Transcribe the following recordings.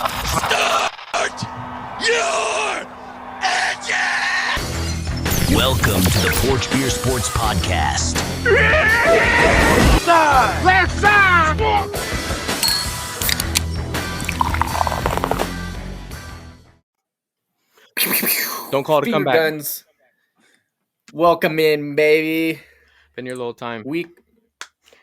Start your engine! Welcome to the Porch Beer Sports Podcast. Left side! Don't call it a Finger comeback. guns. Welcome in, baby. Been here the whole time. Week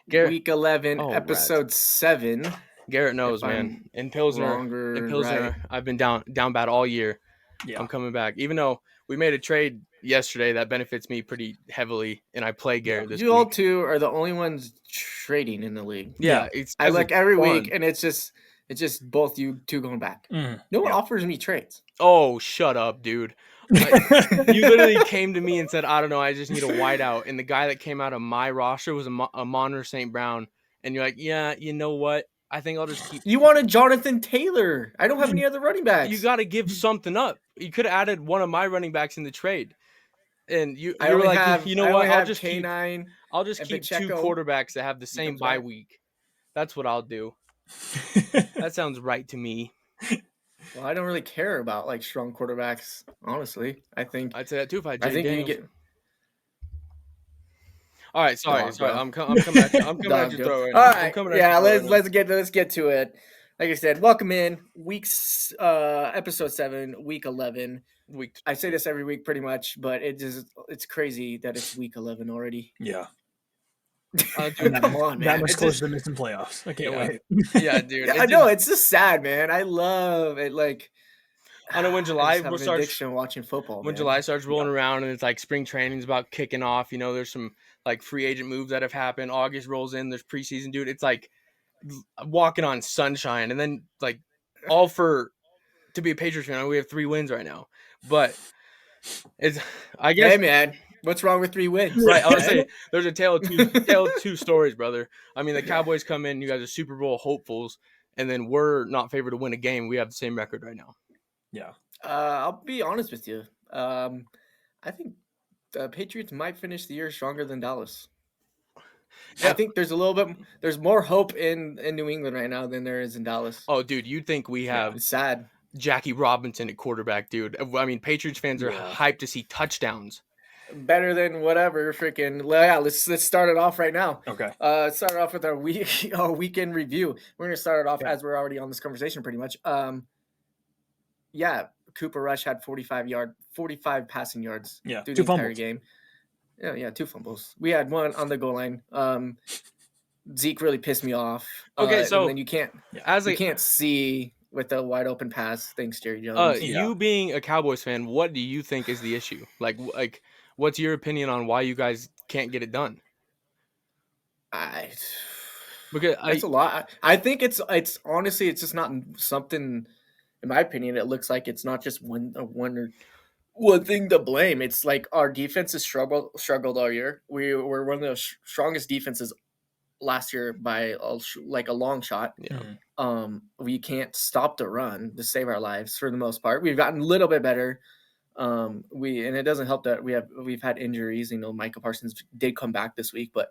Garrett, 11, Oh, episode 7. Garrett knows, If man. In Pilsner, right. I've been down bad all year. Yeah. I'm coming back. Even though we made a trade yesterday that benefits me pretty heavily, and I play Garrett this You all week. two are the only ones trading in the league. Yeah, it's I look every fun. week, and it's just both you two going back. No one offers me trades. Oh, shut up, dude. You literally came to me and said, I don't know, I just need a wideout. And the guy that came out of my roster was a Monter St. Brown. And you're like, yeah, you know what? I think I'll just keep. You wanted Jonathan Taylor. I don't have any other running backs. You got to give something up. You could have added one of my running backs in the trade. And you were like, you know what? I'll just keep K9. two Pacheco. quarterbacks that have the same comes bye back. week. That's what I'll do. That sounds right to me. Well, I don't really care about like strong quarterbacks, honestly. I'd say that too if I had I Jay think you Daniels. get. All right, sorry. Dog, bro. I'm coming at you. I'm coming at Dog, your dude. throat right All now. right, I'm coming at yeah. your throat right now. Let's get to it. Like I said, welcome in episode 7, week 11. I say this every week pretty much, but it's crazy that it's week 11 already. Yeah. Dude, come on, man. That much It's closer just- to missing playoffs. I can't Yeah. wait. Yeah, dude. Yeah, I know it's just sad, man. I love it. Like, I know when I July just have an starts. addiction watching football. When man. July starts rolling around and it's like spring training's about kicking off, there's some like free agent moves that have happened. August rolls in, there's preseason, dude. It's like walking on sunshine, and then like all for to be a Patriots fan. We have 3 wins right now, but it's I guess Hey, man, what's wrong with 3 wins? right. I would say there's a tale of two stories, brother. I mean, the Cowboys come in, you guys are Super Bowl hopefuls, and then we're not favored to win a game. We have the same record right now. Yeah. I'll be honest with you. I think the Patriots might finish the year stronger than Dallas. Yeah. I think there's more hope in New England right now than there is in Dallas. Oh, dude, you'd think we have It's sad. Jackie Robinson at quarterback, dude. I mean, Patriots fans are hyped to see touchdowns. Better than whatever freaking. Yeah, let's start it off right now. Okay. Start off with our weekend review. We're gonna start it off as we're already on this conversation, pretty much. Yeah, Cooper Rush had 45 passing yards. Yeah, through 2 the entire fumbles. game. Yeah, 2 fumbles. We had 1 on the goal line. Zeke really pissed me off. Okay, so and then you can't see with a wide open pass. Thanks, Jerry Jones. You being a Cowboys fan, what do you think is the issue? Like, what's your opinion on why you guys can't get it done? Because It's a lot. I think it's honestly it's just not something. In my opinion, it looks like it's not just one thing to blame. It's like our defense has struggled all year. We were one of the strongest defenses last year by a long shot. Yeah. We can't stop the run to save our lives for the most part. We've gotten a little bit better. And it doesn't help that we've had injuries. Micah Parsons did come back this week, but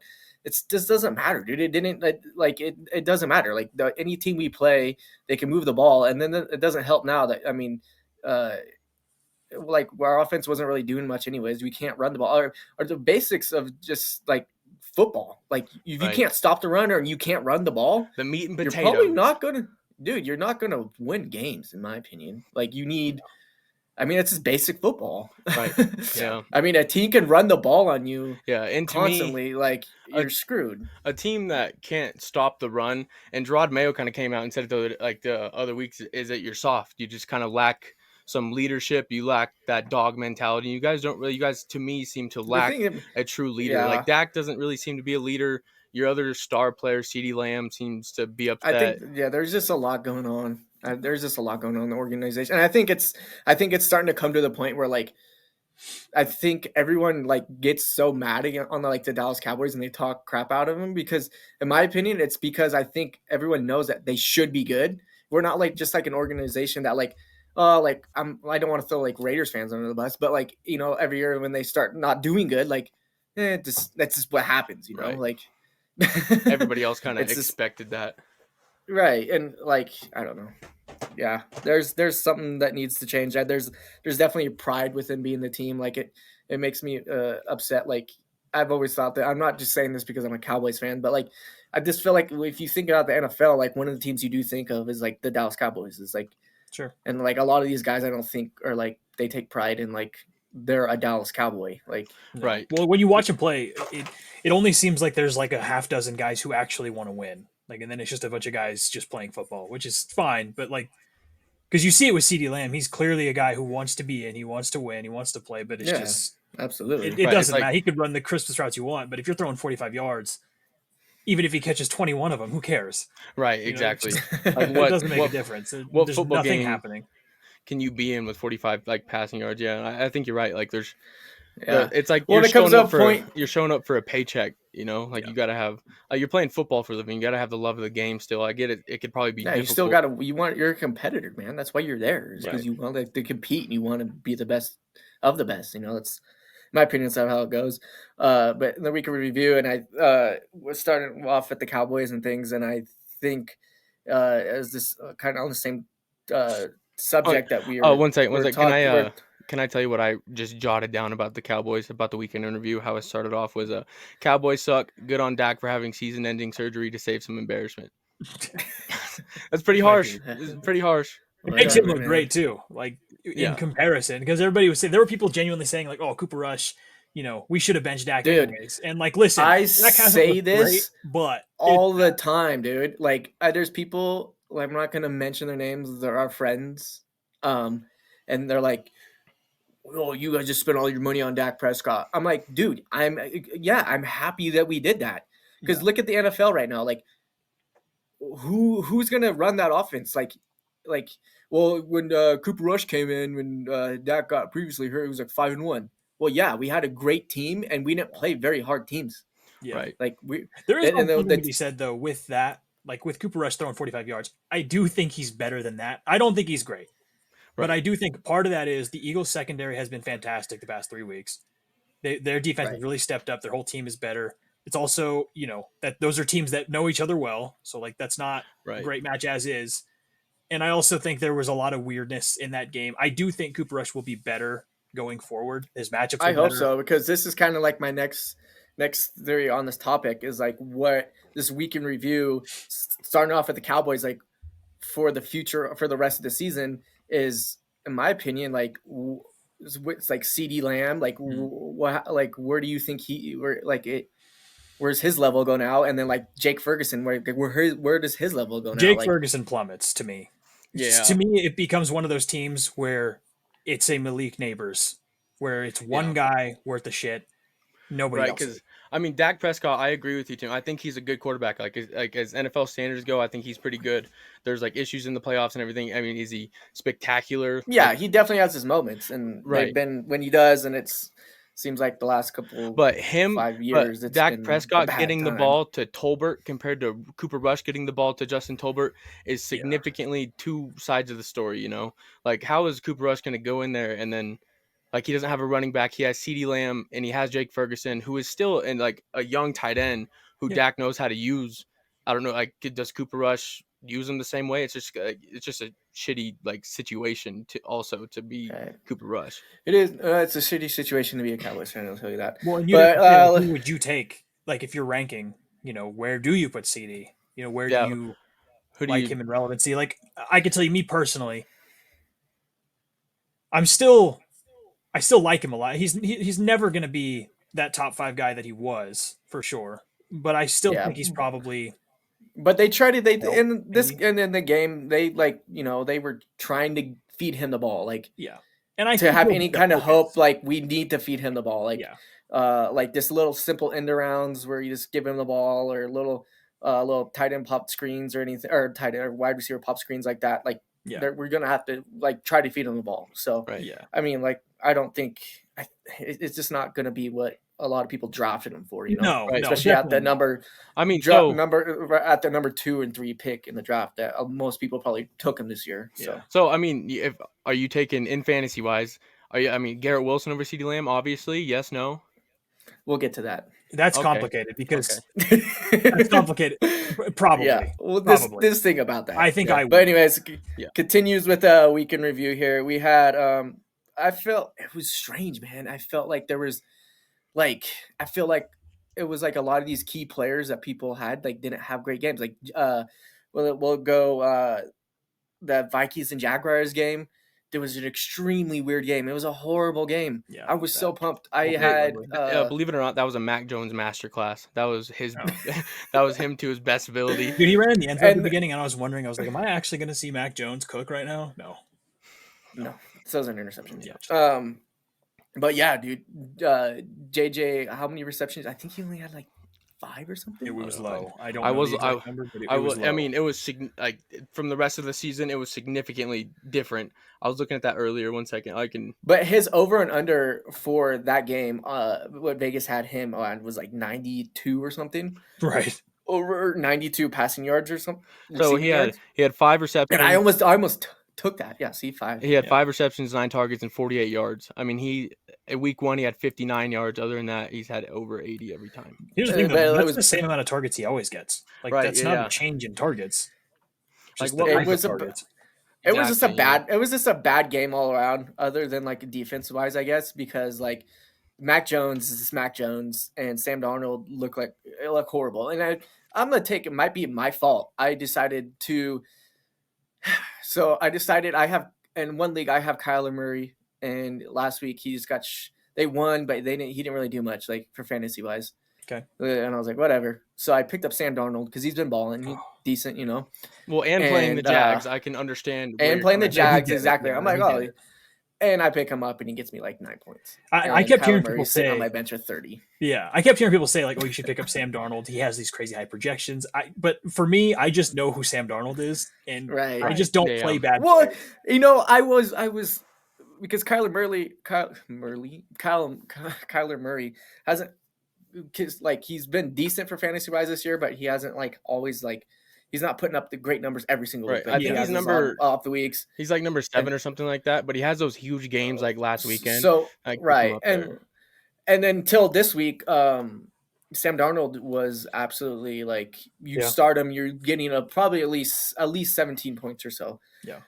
just doesn't matter, dude. It didn't it doesn't matter. Like any team we play, they can move the ball, and then it doesn't help now that like our offense wasn't really doing much anyways. We can't run the ball. Or the basics of just like football. Like if you can't stop the run or you can't run the ball, the meat and you're potatoes. probably not gonna, dude. You're not gonna win games, in my opinion. Like you need. I mean, it's just basic football. Right. Yeah. I mean, a team can run the ball on you And to constantly. me, you're screwed. a team that can't stop the run, and Gerard Mayo kind of came out and said it the other weeks, is that you're soft. You just kind of lack some leadership. You lack that dog mentality. You guys to me seem to lack a true leader. Yeah. Like Dak doesn't really seem to be a leader. Your other star player, CeeDee Lamb, seems to be upset. I think there's just a lot going on. There's just a lot going on in the organization, and I think it's starting to come to the point where I think everyone gets so mad on the Dallas Cowboys and they talk crap out of them because, in my opinion, it's because I think everyone knows that they should be good. We're not just an organization that I don't want to throw Raiders fans under the bus, but every year when they start not doing good, that's just what happens, Right. Everybody else kind of expected that. Right. And I don't know. yeah, there's something that needs to change. There's definitely pride within being the team. Like it makes me upset. Like I've always thought that I'm not just saying this because I'm a Cowboys fan, but like I just feel like if you think about the NFL, like one of the teams you do think of is like the Dallas Cowboys. Is like Sure. and like a lot of these guys, I don't think are like they take pride in like they're a Dallas Cowboy. Like No. Right. Well, when you watch him play, it only seems like there's like a half dozen guys who actually want to win. Like, and then it's just a bunch of guys just playing football, which is fine. But like, because you see it with CeeDee Lamb, he's clearly a guy who wants to be in, he wants to win, he wants to play. But it's Yeah, just absolutely. it Right, doesn't it's like- matter. He could run the Christmas routes you want, but if you're throwing 45 yards, even if he catches 21 of them, who cares? Right, You know, exactly. it Like it what doesn't make what a difference. what There's football nothing game happening. can you be in with 45 like passing yards? Yeah, I think you're right. Like there's Yeah. it's like Well, you're when it comes showing to up a for point- you're showing up for a paycheck, you know? Like Yeah. you got to have like you're playing football for a living. You got to have the love of the game still. I get it. It could probably be Yeah, you difficult. still got to. You're a competitor, man. That's why you're there. Is because Right. you want to compete and you want to be the best of the best. You know, that's in my opinion. That's how it goes. But then we can review, and I was starting off at the Cowboys and things, and I think as this kind of on the same subject that we Oh, were. one second, one we're second. talk- Can I tell you what I just jotted down about the Cowboys about the weekend interview? How I started off was Cowboys suck. Good on Dak for having season-ending surgery to save some embarrassment. That's pretty harsh. It's pretty harsh. It makes him Whatever, look man. great too, like in Yeah. comparison, because everybody was saying there were people genuinely saying like, "Oh, Cooper Rush, we should have benched Dak Dude, anyways." And like, listen, I Dak hasn't say looked this great, but all the time, dude. Like, there's people. Like, I'm not gonna mention their names. They're our friends, and they're like, "Oh, you guys just spent all your money on Dak Prescott." I'm like, dude, I'm happy that we did that because Yeah. look at the NFL right now. Like, who's gonna run that offense? Like, well, when Cooper Rush came in, when Dak got previously hurt, it was like 5-1. Well, yeah, we had a great team, and we didn't play very hard teams. yeah. Right. Like we, There is and- and something the- to be said though with that, like with Cooper Rush throwing 45 yards. I do think he's better than that. I don't think he's great, but Right. I do think part of that is the Eagles secondary has been fantastic the past 3 weeks. Their defense has Right. really stepped up. Their whole team is better. It's also, that those are teams that know each other well. So like that's not Right. a great match as is. And I also think there was a lot of weirdness in that game. I do think Cooper Rush will be better going forward. His matchups I are hope better. so because this is kind of like my next theory on this topic is like what this week in review, starting off at the Cowboys, like for the future for the rest of the season is, in my opinion, like it's like CeeDee Lamb, like what, like where do you think where's his level go now? And then like Jake Ferguson, where does his level go now? Jake Like, Ferguson plummets to me. Yeah. To me, it becomes one of those teams where it's a Malik Neighbors, where it's one guy worth the shit, nobody Right, else. because I mean Dak Prescott, I agree with you, Tim. I think he's a good quarterback. Like as NFL standards go, I think he's pretty good. There's like issues in the playoffs and everything. I mean, is he spectacular? yeah, Like, he definitely has his moments, and Right. they've been when he does, and it's seems like the last couple. but him, 5 years, but it's Dak been a Prescott bad getting the time. ball to Tolbert compared to Cooper Rush getting the ball to Justin Tolbert is significantly two sides of the story. Like how is Cooper Rush going to go in there and then? Like he doesn't have a running back. He has CeeDee Lamb and he has Jake Ferguson, who is still in like a young tight end who Yeah. Dak knows how to use. I don't know. Like does Cooper Rush use him the same way? It's just a shitty like situation to be Right. Cooper Rush. It is. It's a shitty situation to be a Cowboys fan. I'll tell you that. Well, and But, who would you take? Like if you're ranking, where do you put CD? Where Yeah. do you Who do like you? him in relevancy? Like I can tell you, me personally, I still like him a lot. He's never going to be that top 5 guy that he was for sure, but I still Yeah. think he's probably. But they tried to. Well, In this maybe. and in the game, they they were trying to feed him the ball, like Yeah, and I to think have he'll any be the kind of focus. hope. Like we need to feed him the ball, like Yeah. like this little simple end arounds where you just give him the ball, or little tight end pop screens or anything, or tight end or wide receiver pop screens like that. Like Yeah. we're gonna have to like try to feed him the ball. So Right. Yeah. I mean, like I don't think it's just not gonna be what a lot of people drafted him for. No, Right. no, Especially at the definitely not. number. I mean, At the number 2 and 3 pick in the draft that most people probably took him this year. So So I mean, if are you taking in fantasy wise? Are you? I mean, Garrett Wilson over CeeDee Lamb, obviously. Yes, no. We'll get to that. That's Okay. complicated because that's complicated. Probably. Yeah. Well, Probably. this thing about that. I think I would. But anyways, Yeah. continues with a week in review here. We had I felt it was strange, man. I felt like there was I feel like it was like a lot of these key players that people had like didn't have great games. Like we'll go the Vikings and Jaguars game. There was an extremely weird game. It was a horrible game. Yeah, I was so pumped. I Okay, had believe it or not, that was a Mac Jones masterclass. That was his. That was him to his best ability. Dude, he ran in the end zone at the And- beginning, and I was wondering, I was like, am I actually going to see Mac Jones cook right now? No. so it was an interception. Yeah. But yeah, dude, JJ, how many receptions? I think he only had like 5 or something. It was low. I don't I know was- the exact number, but it I was was. low. I mean, it was like from the rest of the season, it was significantly different. I was looking at that earlier. 1 second, I can. But his over and under for that game, what Vegas had him on was like 92 or something. Right. Over 92 passing yards or something. So receiving yards. he had 5 receptions. And I almost took that. Yeah, C5. He had Yeah. 5 receptions, 9 targets, and 48 yards. I mean, at week 1 he had 59 yards. Other than that, he's had over 80 every time. Here's the thing, But though. it That's was- the same amount of targets he always gets. Like, Right, that's yeah, not yeah. a change in targets. Like, Just what the it type was of a- targets. It was just a Exactly, yeah. bad. It was just a bad game all around, other than like defense wise, I guess, because like Mac Jones is Mac Jones and Sam Darnold look horrible. And I'm gonna take it. Might be my fault. I decided to. So I decided I have in one league I have Kyler Murray, and last week he just got they won, but they didn't. He didn't really do much like for fantasy wise. Okay. And I was like, whatever. So I picked up Sam Darnold because he's been balling, he's decent, you know. Well, and playing the And, Jags, I can understand. where And you're playing the coming from. Jags, did it, exactly. yeah, I'm like, he oh, did it. and I pick him up and he gets me like 9 points. I And kept hearing Kyler people Murray's sitting say, on my bench with 30. yeah, I kept hearing people say like, oh, you should pick up Sam Darnold. He has these crazy high projections. But for me, I just know who Sam Darnold is, and Right. I just don't Yeah. play bad. Well, players. you know, I was because Kyler Murray hasn't, cause like he's been decent for fantasy wise this year, but he hasn't like always like he's not putting up the great numbers every single Right. week. but I he think has he's his number- off the weeks. He's like number 7 or something like that, but he has those huge games like last weekend. So I pick him right, up there. and then till this week, Sam Darnold was absolutely like you Yeah. start him, you're getting probably at least 17 points or so. Yeah.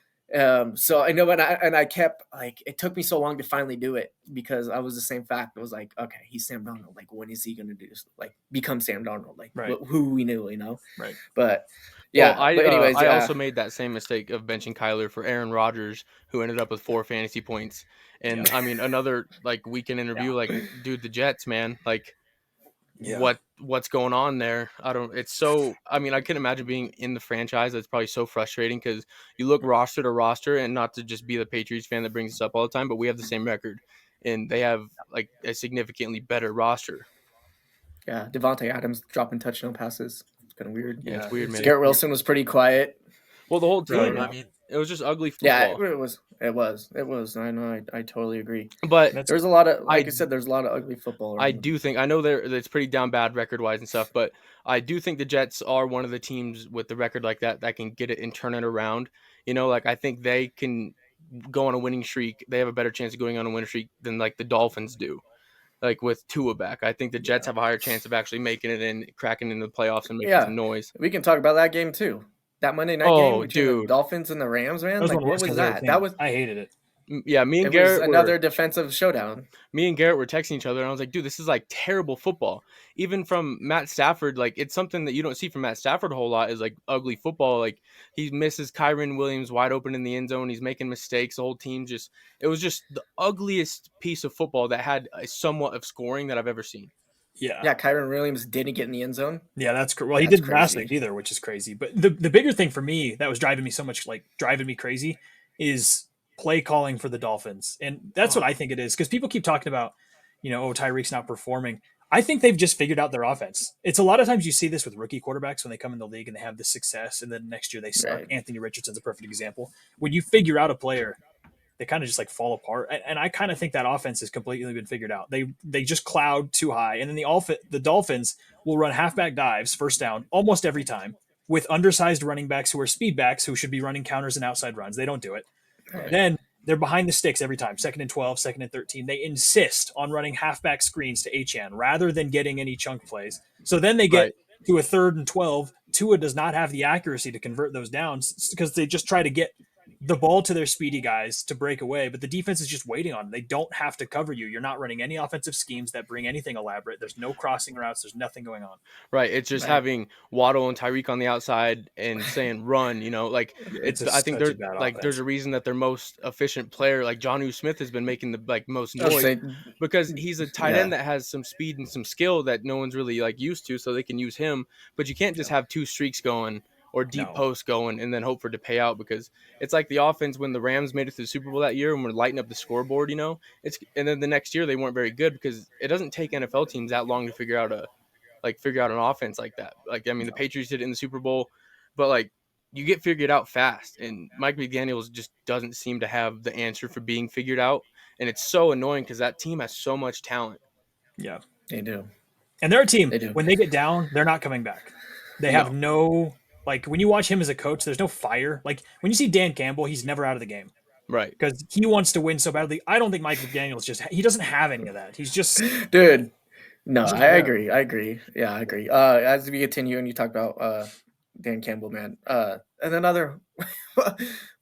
So I know, and I kept like it took me so long to finally do it because I was the same fact. It was like, okay, he's Sam Darnold. Like, when is he gonna do this? Like, become Sam Darnold? Like, Right. who we knew, you know? Right. But yeah. Well, but anyways, I yeah. also made that same mistake of benching Kyler for Aaron Rodgers, who ended up with 4 fantasy points. And I mean, another like weekend interview, like, dude, the Jets, man, like, Yeah. what's going on there? It's so. I mean, I can imagine being in the franchise. That's probably so frustrating because you look roster to roster, and not to just be the Patriots fan that brings this up all the time, but we have the same record, and they have like a significantly better roster. Yeah, Devontae Adams dropping touchdown passes. It's kind of weird. Yeah, Yeah, it's weird, man. Garrett Wilson was pretty quiet. Well, the whole team. Right. I mean, it was just ugly Yeah, football. it was. I know. I totally agree. But That's- There's a lot of, like I I- said, there's a lot of ugly football. I around. do think I know it's pretty down bad record wise and stuff, but I do think the Jets are one of the teams with the record like that can get it and turn it around. You know, like I think they can go on a winning streak. They have a better chance of going on a winning streak than like the Dolphins do. Like with Tua back, I think the Jets have a higher chance of actually making it in, cracking into the playoffs and making Yeah. some noise. We can talk about that game too. That Monday night Oh, game between the dude. Dolphins and the Rams, man. That was Like, one of the what worst was games I've ever that? seen. That was I hated it. Yeah, me and it was Garrett another defensive showdown. me and Garrett were texting each other, and I was like, dude, this is like terrible football. Even from Matt Stafford, like it's something that you don't see from Matt Stafford a whole lot is like ugly football. Like he misses Kyron Williams wide open in the end zone. He's making mistakes. The whole team it was just the ugliest piece of football that had a somewhat of scoring that I've ever seen. Yeah. Yeah, Kyron Williams didn't get in the end zone. Yeah, that's well. He That's didn't last crazy. week either, which is crazy. But the bigger thing for me that was driving me crazy is play calling for the Dolphins, and that's what I think it is because people keep talking about, oh, Tyreek's not performing. I think they've just figured out their offense. It's a lot of times you see this with rookie quarterbacks when they come in the league and they have this success, and then next year they suck. Right. Anthony Richardson's a perfect example. When you figure out a player, they kind of just like fall apart. And I kind of think that offense has completely been figured out. They just cloud too high. And then the Dolphins will run halfback dives first down almost every time with undersized running backs who are speed backs who should be running counters and outside runs. They don't do it. Right. Then They're behind the sticks every time. 2nd and 12, 2nd and 13. They insist on running halfback screens to Achan rather than getting any chunk plays. So then they get Right. to a 3rd and 12. Tua does not have the accuracy to convert those downs because they just try to get the ball to their speedy guys to break away, but the defense is just waiting on them. They don't have to cover you. You're not running any offensive schemes that bring anything elaborate. There's no crossing routes. There's nothing going on. Right. It's just Right. having Waddle and Tyreek on the outside and saying run, like It's I think such a bad like there's offense. a reason that their most efficient player, like Jonnu Smith, has been making the most I'll noise say, because he's a tight yeah. end that has some speed and some skill that no one's really like used to, so they can use him. But you can't just have two streaks going or deep No. posts going and then hope for it to pay out, because it's like the offense when the Rams made it to the Super Bowl that year and were lighting up the scoreboard, and then the next year they weren't very good because it doesn't take NFL teams that long to figure out an offense like that. Like, I mean, the Patriots did it in the Super Bowl, but like you get figured out fast. And Mike McDaniels just doesn't seem to have the answer for being figured out. And it's so annoying because that team has so much talent. Yeah. They do. And their team, They do. when they get down, they're not coming back. They have no, like, when you watch him as a coach, there's no fire. Like, when you see Dan Campbell, he's never out of the game Right. because he wants to win so badly. I don't think Mike McDaniels he doesn't have any of that. He's just, Dude. No, Just I there. agree. I agree. Yeah, I agree. As we continue and you talk about Dan Campbell, man. And another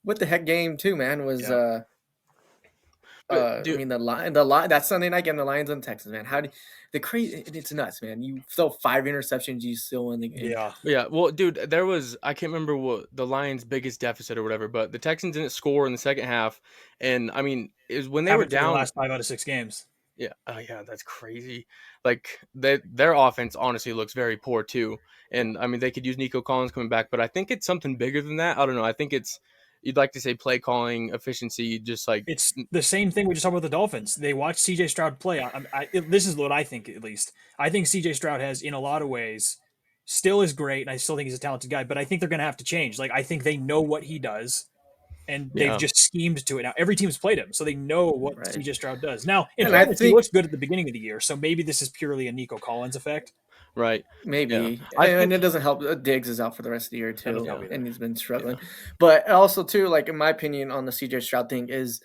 what the heck game too, man, was Yeah. But, I dude, mean the line that Sunday night game, the Lions and Texans, man. How do the crazy it's nuts, man. You throw 5 interceptions, you still win the game. yeah. yeah, well, dude, there was, I can't remember what the Lions' biggest deficit or whatever, but the Texans didn't score in the second half. And I mean, it was when they were Happened to their down. last 5 out of 6 games. Yeah. Oh, yeah. That's crazy. Like their offense honestly looks very poor too. And I mean, they could use Nico Collins coming back, but I think it's something bigger than that. I don't know. I think you'd like to say play calling efficiency, just like, It's the same thing we just talked about the Dolphins. They watch CJ Stroud play. This is what I think, at least. I think CJ Stroud has, in a lot of ways, still is great, and I still think he's a talented guy, but I think they're going to have to change. Like, I think they know what he does, and they've yeah, just schemed to it. Now, every team's played him, so they know what Right. CJ Stroud does. Now, in And I fairness, he think looks good at the beginning of the year, so maybe this is purely a Nico Collins effect. right. Yeah. maybe. I And think, it doesn't help. Diggs is out for the rest of the year That doesn't too. help either. And he's been struggling. But also too, like in my opinion on the CJ Stroud thing is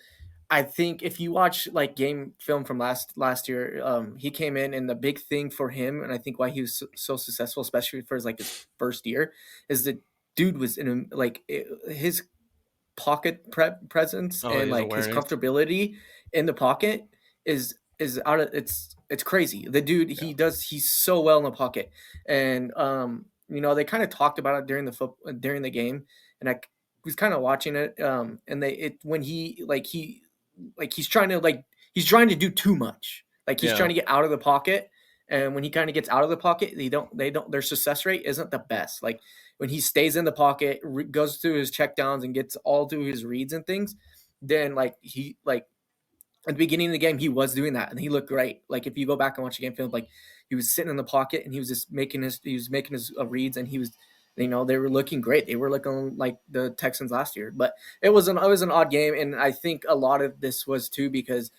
I think if you watch like game film from last year, he came in and the big thing for him, and I think why he was so successful, especially for his first year, is the dude was in his pocket presence oh, and his like his awareness. comfortability in the pocket is out of it's crazy. The dude he's so well in the pocket, and they kind of talked about it during the game, and I was kind of watching it, and when he's trying to he's trying to do too much, like he's Yeah. trying to get out of the pocket, and when he kind of gets out of the pocket, they don't their success rate isn't the best. Like when he stays in the pocket, goes through his checkdowns and gets all through his reads and things, then at the beginning of the game, he was doing that and he looked great. Like if you go back and watch the game film, like he was sitting in the pocket and he was just making his reads, and he was, they were looking great. They were looking like the Texans last year, but it was an odd game. And I think a lot of this was too, because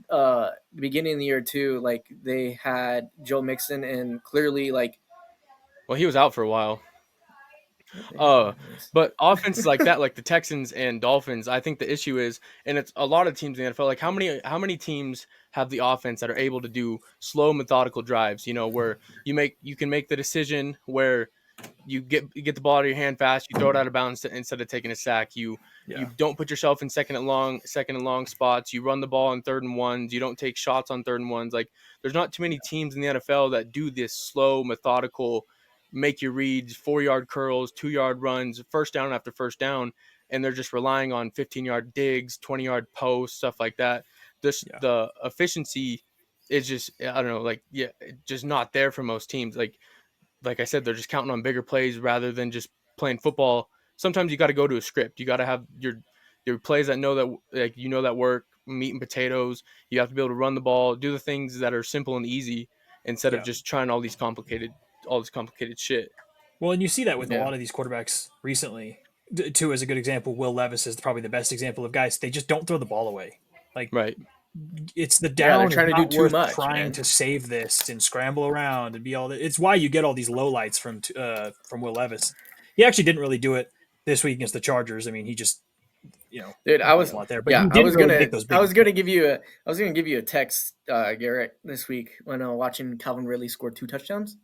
the beginning of the year too, like they had Joe Mixon and clearly Well, he was out for a while. But offenses like that, like the Texans and Dolphins, I think the issue is, and it's a lot of teams in the NFL, like how many teams have the offense that are able to do slow, methodical drives, where you can make the decision where you get the ball out of your hand fast, you throw it out of bounds instead of taking a sack. You don't put yourself in second and long spots. You run the ball in 3rd and 1s. You don't take shots on 3rd and 1s. Like there's not too many teams in the NFL that do this slow, methodical, make your reads, 4-yard curls, 2-yard runs, first down after first down, and they're just relying on 15-yard digs, 20-yard posts, stuff like that. The efficiency is just, I don't know, just not there for most teams. Like I said, they're just counting on bigger plays rather than just playing football. Sometimes you got to go to a script. You got to have your plays that that work, meat and potatoes. You have to be able to run the ball, do the things that are simple and easy instead of just trying all this complicated shit. Well, and you see that with a Yeah. lot of these quarterbacks recently. Too, as a good example, Will Levis is probably the best example of guys. They just don't throw the ball away. Like Right. it's the Yeah, they're down. trying It's to do not too worth much, trying man. to save this and scramble around and be all that. It's why you get all these lowlights from Will Levis. He actually didn't really do it this week against the Chargers. I mean, he just Dude, I was a lot there, but he didn't really make those big. I was gonna give you a text, Garrett, this week when watching Calvin Ridley score 2 touchdowns.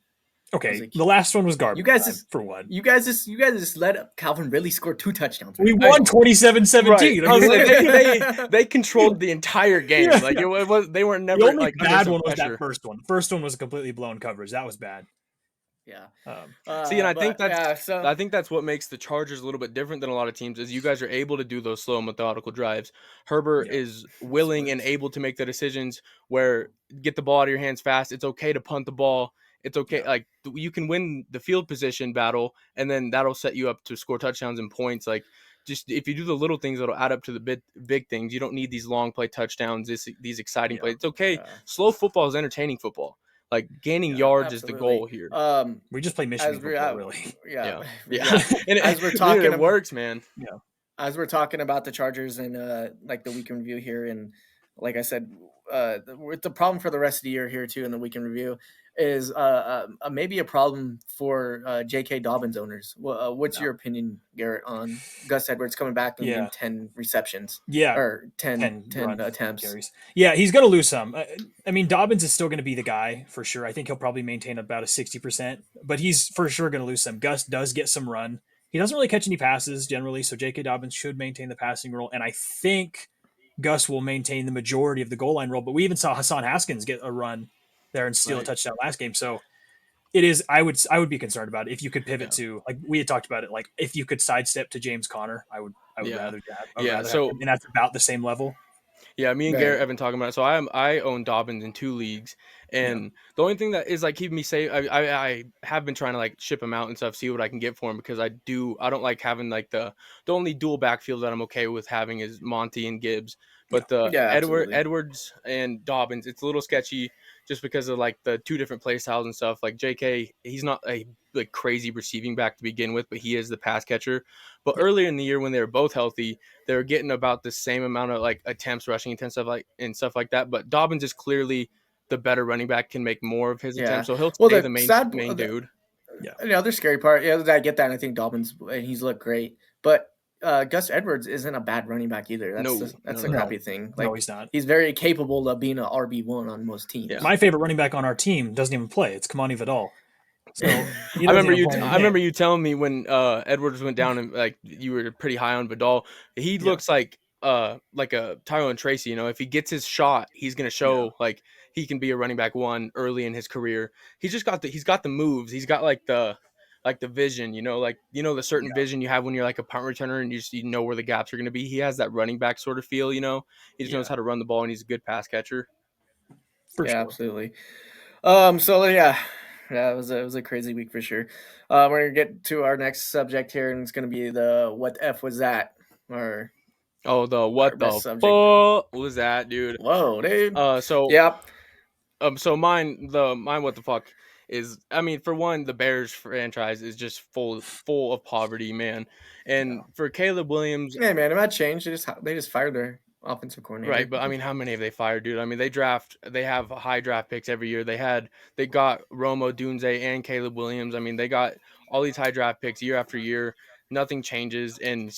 Okay, like, the last one was garbage. You guys just for one. You guys just let Calvin Ridley score 2 touchdowns. We won 27-17. Right. They controlled the entire game. Yeah. Like it was, they were never the only like bad one was pressure. that first one. The first one was a completely blown coverage. That was bad. Yeah. See, and I think I think that's what makes the Chargers a little bit different than a lot of teams is you guys are able to do those slow methodical drives. Herbert is willing and able to make the decisions where get the ball out of your hands fast. It's okay to punt the ball. It's okay. Like you can win the field position battle and then that'll set you up to score touchdowns and points. Like just if you do the little things, that'll add up to the big things. You don't need these long play touchdowns, these exciting plays. It's okay. Slow football is entertaining football. Like gaining yards is the goal here. We just play Michigan football, really. Yeah. And as we're talking, it works, man. Yeah. As we're talking about the Chargers and like the weekend review here, and like I said, the problem for the rest of the year here too in the weekend review is maybe a problem for J.K. Dobbins owners. What's your opinion, Garrett, on Gus Edwards coming back and getting 10 receptions? Or 10 attempts. Carries. Yeah, he's going to lose some. I mean, Dobbins is still going to be the guy for sure. I think he'll probably maintain about a 60%, but he's for sure going to lose some. Gus does get some run. He doesn't really catch any passes generally, so J.K. Dobbins should maintain the passing role, and I think Gus will maintain the majority of the goal line role, but we even saw Hassan Haskins get a run there and steal a touchdown last game. So it is, I would be concerned about it if you could pivot to, like we had talked about it, like if you could sidestep to James Conner, I would rather that. So and that's about the same level. Yeah, me and Garrett have been talking about it. So I own Dobbins in 2 leagues, and the only thing that is like keeping me safe, I have been trying to like ship him out and stuff, see what I can get for him because I don't like having like the only dual backfield that I'm okay with having is Monty and Gibbs, but Edwards and Dobbins, it's a little sketchy just because of like the 2 different play styles and stuff. Like JK, he's not a like crazy receiving back to begin with, but he is the pass catcher. But earlier in the year when they were both healthy, they were getting about the same amount of like attempts, rushing attempts, stuff like that. But Dobbins is clearly the better running back, can make more of his attempts, so he'll stay the main dude. Yeah. The other scary part, I get that. And I think Dobbins, and he's looked great, but Gus Edwards isn't a bad running back either. That's the crappy thing. Like, no, he's not. He's very capable of being an RB1 on most teams. Yeah. My favorite running back on our team doesn't even play. It's Kamani Vidal. So I remember you telling me when Edwards went down and like you were pretty high on Vidal. He looks like a Tyrone Tracy. You know, if he gets his shot, he's gonna show like he can be a running back 1 early in his career. He's got the moves. He's got like the vision. The certain vision you have when you're like a punt returner and you know where the gaps are gonna be. He has that running back sort of feel. You know, he just knows how to run the ball and he's a good pass catcher. For sure. Absolutely. Yeah, it was a crazy week for sure. We're gonna get to our next subject here, and it's gonna be the what F was that? Or the what the fuck was that, dude? Whoa, dude. So mine what the fuck is, I mean, for one, the Bears franchise is just full of poverty, man. And for Caleb Williams, hey man, it might change. They just fired their offensive coordinator. Right, but I mean, how many have they fired, dude? I mean, they have high draft picks every year. They got Romo, Dunze, and Caleb Williams. I mean, they got all these high draft picks year after year. Nothing changes, and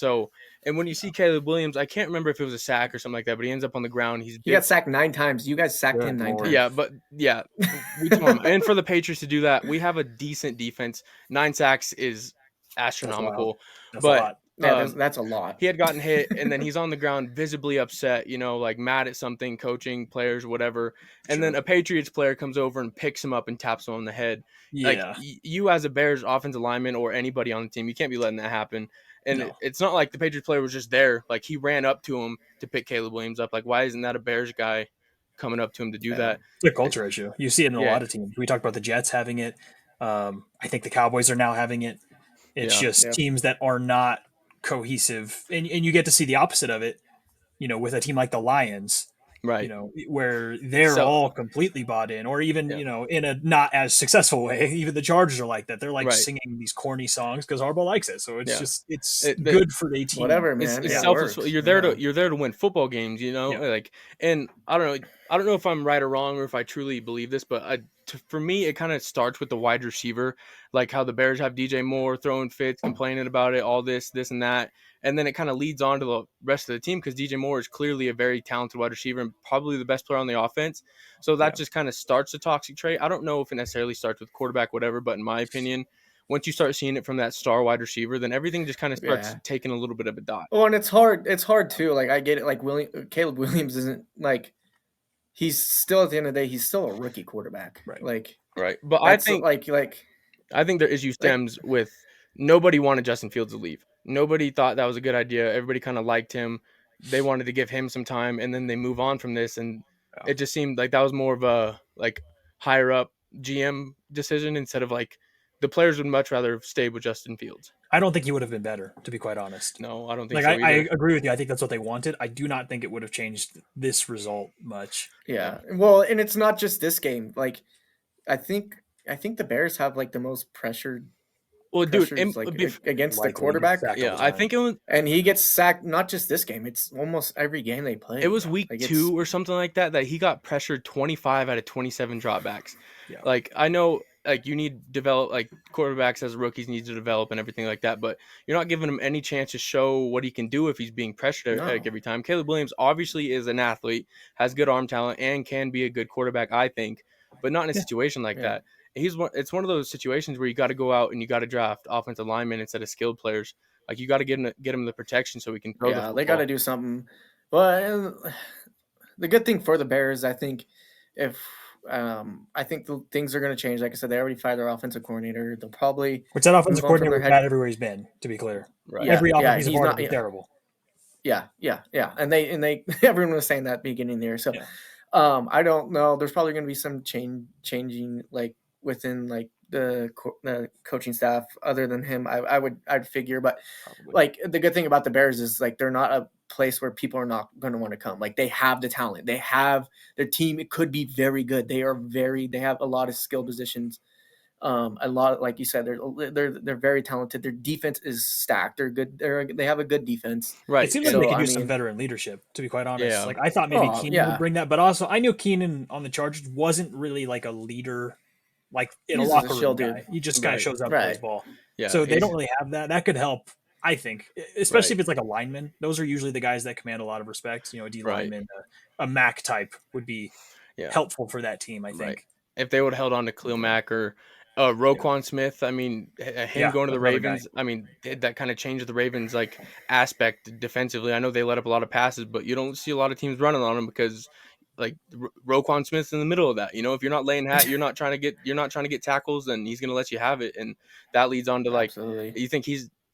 when you see Caleb Williams, I can't remember if it was a sack or something like that, but he ends up on the ground. He got sacked 9 times. You guys sacked him 9 times. Yeah, but and for the Patriots to do that, we have a decent defense. 9 sacks is astronomical. That's a lot. Yeah, that's a lot. He had gotten hit, and then he's on the ground visibly upset, like mad at something, coaching, players, whatever. And then a Patriots player comes over and picks him up and taps him on the head. Yeah. Like, you as a Bears offensive lineman or anybody on the team, you can't be letting that happen. And it's not like the Patriots player was just there. Like, he ran up to him to pick Caleb Williams up. Like, why isn't that a Bears guy coming up to him to do that? It's a culture issue. You see it in a lot of teams. We talked about the Jets having it. I think the Cowboys are now having it. It's just teams that are not cohesive, and you get to see the opposite of it, with a team like the Lions, right? Where they're all completely bought in, or even in a not as successful way. Even the Chargers are like that. They're like singing these corny songs because Harbaugh likes it, so it's good for the team. Whatever, man. It's selfish. You're there to win football games, like. And I don't know if I'm right or wrong, or if I truly believe this, but for me, it kind of starts with the wide receiver, like how the Bears have DJ Moore throwing fits, complaining about it, all this and that. And then it kind of leads on to the rest of the team because DJ Moore is clearly a very talented wide receiver and probably the best player on the offense. So that just kind of starts the toxic trait. I don't know if it necessarily starts with quarterback, whatever, but in my opinion, once you start seeing it from that star wide receiver, then everything just kind of starts taking a little bit of a dive. Well, and it's hard too. Like I get it. Like Caleb Williams isn't like he's still at the end of the day he's still a rookie quarterback. Right. Like right. But I think I think their issue stems with nobody wanted Justin Fields to leave. Nobody thought that was a good idea. Everybody kind of liked him. They wanted to give him some time, and then they move on from this, and it just seemed like that was more of a like higher up GM decision instead of like the players would much rather stay with Justin Fields. I don't think he would have been better, to be quite honest. No, I don't think so either. I agree with you. I think that's what they wanted. I do not think it would have changed this result much. Yeah. Well, and it's not just this game. Like I think the Bears have like the most pressured. Well, dude, against the quarterback. Yeah, I think it was, and he gets sacked. Not just this game; it's almost every game they play. It was week 2 or something like that he got pressured 25 out of 27 dropbacks. Yeah. Like I know, like you need to develop, like quarterbacks as rookies need to develop and everything like that, but you're not giving him any chance to show what he can do if he's being pressured every time. Caleb Williams obviously is an athlete, has good arm talent, and can be a good quarterback, I think, but not in a situation like that. It's one of those situations where you got to go out and you got to draft offensive linemen instead of skilled players. Like you got to get him the protection so we can throw the football. They got to do something. But the good thing for the Bears, I think, I think the things are going to change. Like I said, they already fired their offensive coordinator. They'll probably that offensive coordinator bad everywhere he's been. To be clear, right? Every offensive coordinator is terrible. Yeah. And they everyone was saying that at the beginning there. So, I don't know. There's probably going to be some changing like within like the coaching staff other than him. I'd figure, but probably. Like the good thing about the Bears is like they're not a place where people are not going to want to come. Like they have the talent, they have their team. It could be very good. They have a lot of skill positions. A lot, like you said, they're very talented. Their defense is stacked. They're good. They have a good defense. Right. It seems like they could use some veteran leadership, to be quite honest. Yeah. Like I thought maybe Keenan would bring that, but also I knew Keenan on the Chargers wasn't really like a leader. Like in he's a locker room guy. He just kind of shows up for his ball. Yeah, so they don't really have that. That could help, I think, especially if it's like a lineman. Those are usually the guys that command a lot of respect. A D lineman, a Mac type would be helpful for that team, I think. Right. If they would have held on to Khalil Mack or Roquan Smith, I mean, him going to the Ravens, I mean, that kind of changed the Ravens' like aspect defensively. I know they let up a lot of passes, but you don't see a lot of teams running on them because like Roquan Smith's in the middle of that. If you're not laying hat, you're not trying to get tackles, then he's going to let you have it. And that leads on to like, you think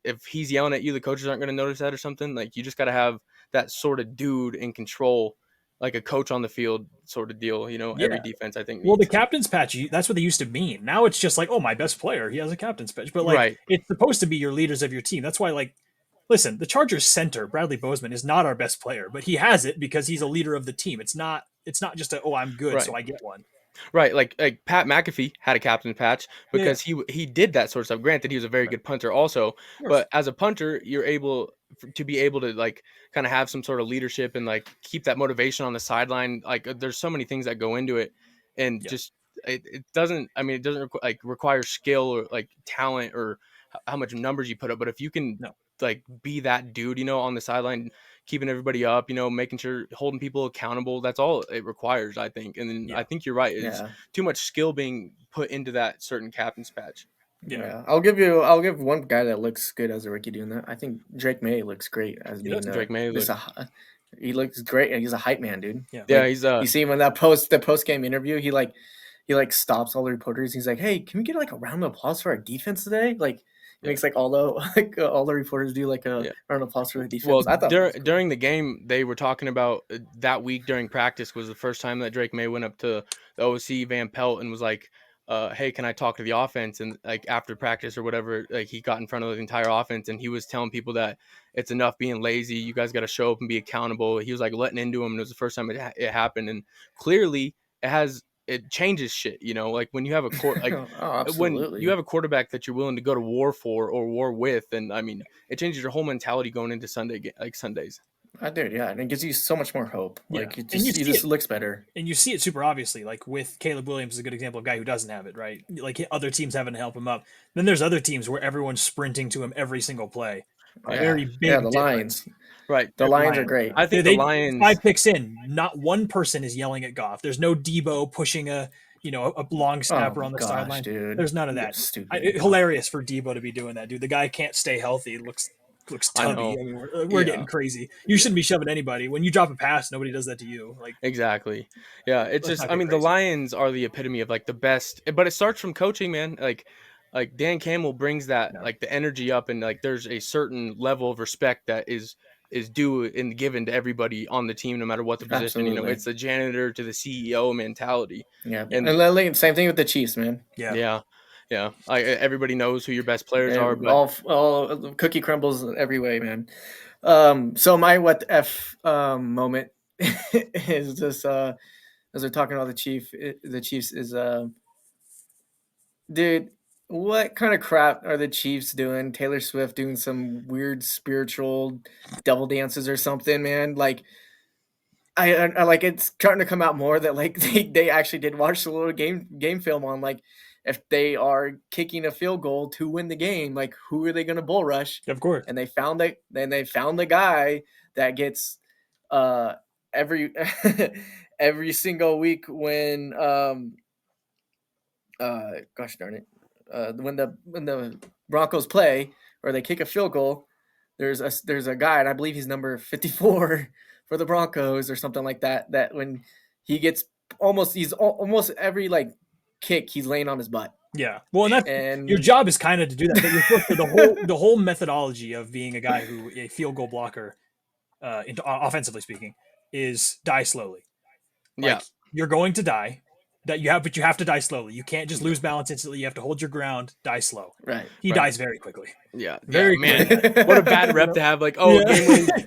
if he's yelling at you, the coaches aren't going to notice that or something. Like you just got to have that sort of dude in control, like a coach on the field sort of deal, every defense, I think. Well, the captain's patch, that's what they used to mean. Now it's just like, oh, my best player, he has a captain's patch. But like, it's supposed to be your leaders of your team. That's why, like, listen, the Chargers center, Bradley Bozeman, is not our best player, but he has it because he's a leader of the team. It's not just I'm good, so I get one. Right, like Pat McAfee had a captain's patch because he did that sort of stuff. Granted, he was a very good punter also, but as a punter, you're able to like kind of have some sort of leadership and like keep that motivation on the sideline. Like there's so many things that go into it, and just it doesn't. I mean, it doesn't require skill or like talent or how much numbers you put up. But if you can like be that dude, on the sideline, keeping everybody up, making sure holding people accountable, that's all it requires, I think. And then I think you're right. It's too much skill being put into that certain captain's patch. Yeah. I'll give one guy that looks good as a rookie doing that. I think Drake May looks great as being Drake May. He looks great. He's a hype man, dude. Yeah. He's you see him in that post game interview, he stops all the reporters. He's like, "Hey, can we get like a round of applause for our defense today?" Like it makes like all the reporters do like a round of applause for the defense. Well, I thought during the game, they were talking about that week during practice was the first time that Drake May went up to the OC Van Pelt and was like, "Hey, can I talk to the offense?" And like after practice or whatever, like he got in front of the entire offense and he was telling people that it's enough being lazy. You guys got to show up and be accountable. He was like letting into them. And it was the first time it happened, and clearly it changes shit, like when you have when you have a quarterback that you're willing to go to war for or war with, and I mean, it changes your whole mentality going into Sundays. I did, yeah, and it gives you so much more hope. Like it just looks better, and you see it super obviously. Like with Caleb Williams is a good example of a guy who doesn't have it, right? Like other teams having to help him up. Then there's other teams where everyone's sprinting to him every single play. very big. the difference. Lions. Right. The Lions are great. I think the Lions 5 picks in, not one person is yelling at Goff. There's no Debo pushing a long snapper on the sideline. Dude. There's none of You're that. stupid. Hilarious for Debo to be doing that, dude. The guy can't stay healthy. Looks tubby. know. I mean, we're getting crazy. You shouldn't be shoving anybody. When you drop a pass, nobody does that to you. Like Exactly. Yeah, it's Let's just not I get mean the crazy. Lions are the epitome of like the best, but it starts from coaching, man. Like Dan Campbell brings that like the energy up, and like there's a certain level of respect that is due and given to everybody on the team, no matter what the position. Absolutely. It's the janitor to the CEO mentality. Yeah. And same thing with the Chiefs, man. Yeah. Yeah. Everybody knows who your best players are, but all cookie crumbles every way, man. So my what the F moment is just as we're talking about the Chiefs is dude, what kind of crap are the Chiefs doing? Taylor Swift doing some weird spiritual devil dances or something, man. Like I like it's starting to come out more that like they actually did watch the little game film on like if they are kicking a field goal to win the game, like who are they going to bull rush? Of course. And they found the guy that gets every every single week when gosh darn it when the Broncos play or they kick a field goal, there's a guy, and I believe he's number 54 for the Broncos or something like that, that when he gets almost every like kick he's laying on his butt. Yeah. Well, and your job is kind of to do that, but you're supposed to, the whole methodology of being a guy who a field goal blocker offensively speaking is die slowly. Like, you're going to die. But you have to die slowly. You can't just lose balance instantly. You have to hold your ground, die slow. Right. He dies very quickly. Yeah. Very man. quickly. What a bad rep to have. Like,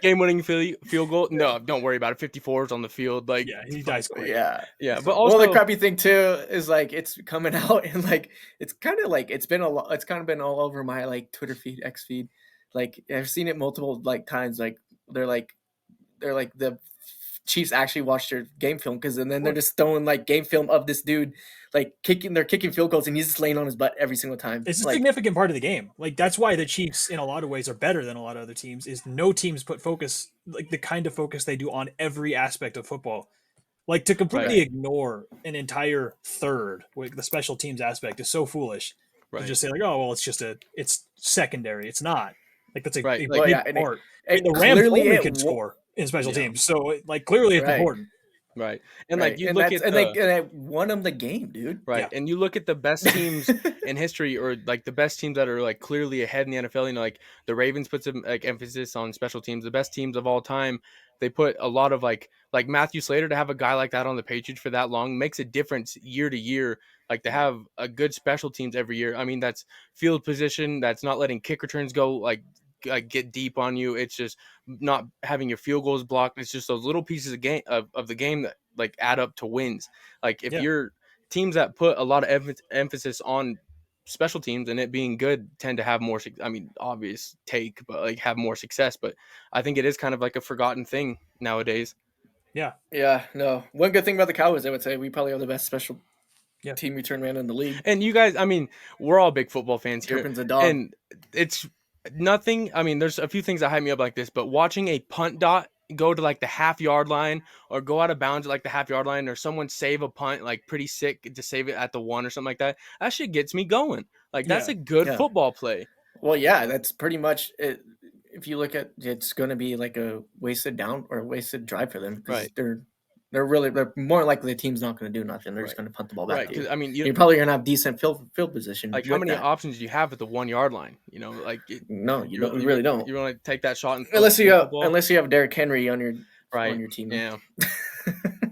game winning field goal. No, don't worry about it. 54 is on the field. Like, he dies quick. Yeah. Yeah. But also the crappy thing too is like it's coming out and like it's kind of like it's kind of been all over my like Twitter feed, X feed. Like I've seen it multiple like times. Like they're like the Chiefs actually watched their game film and then they're just throwing like game film of this dude like they're kicking field goals and he's just laying on his butt every single time. It's a significant part of the game. Like that's why the Chiefs in a lot of ways are better than a lot of other teams is no teams put focus like the kind of focus they do on every aspect of football. Like to completely ignore an entire third with the special teams aspect is so foolish. To just say like, oh well, it's secondary. It's not. Like that's a big part. The Rams only can score in special teams, so like clearly it's important. Right. And like you look at and they won them the game, dude. Right. Yeah. And you look at the best teams in history or like the best teams that are like clearly ahead in the NFL, like the Ravens put some like emphasis on special teams, the best teams of all time. They put a lot of like Matthew Slater to have a guy like that on the Patriots for that long makes a difference year to year. Like to have a good special teams every year. I mean, that's field position. That's not letting kick returns go like get deep on you. It's just not having your field goals blocked. It's just those little pieces of game of the game that like add up to wins. Like if you're teams that put a lot of emphasis on special teams and it being good tend to have more, I mean, obvious take, but like have more success. But I think it is kind of like a forgotten thing nowadays. Yeah. Yeah. No. One good thing about the Cowboys, I would say, we probably have the best special team return man in the league. And you guys, I mean, we're all big football fans here. Turpin's a dog. And it's nothing. I mean, there's a few things that hype me up like this, but watching a punt dot go to like the half-yard line or go out of bounds at like the half-yard line or someone save a punt like pretty sick to save it at the 1 or something like that shit gets me going. Like that's a good football play. Well, yeah, that's pretty much it. If you look at it's going to be like a wasted down or a wasted drive for them. Right. They're more likely the team's not going to do nothing. They're just going to punt the ball back. Right. I mean, you're probably going to have decent field position. Like how many options do you have at the 1 yard line? You know, like no, you really don't. You want to take that shot unless you have Derrick Henry on your team. Yeah.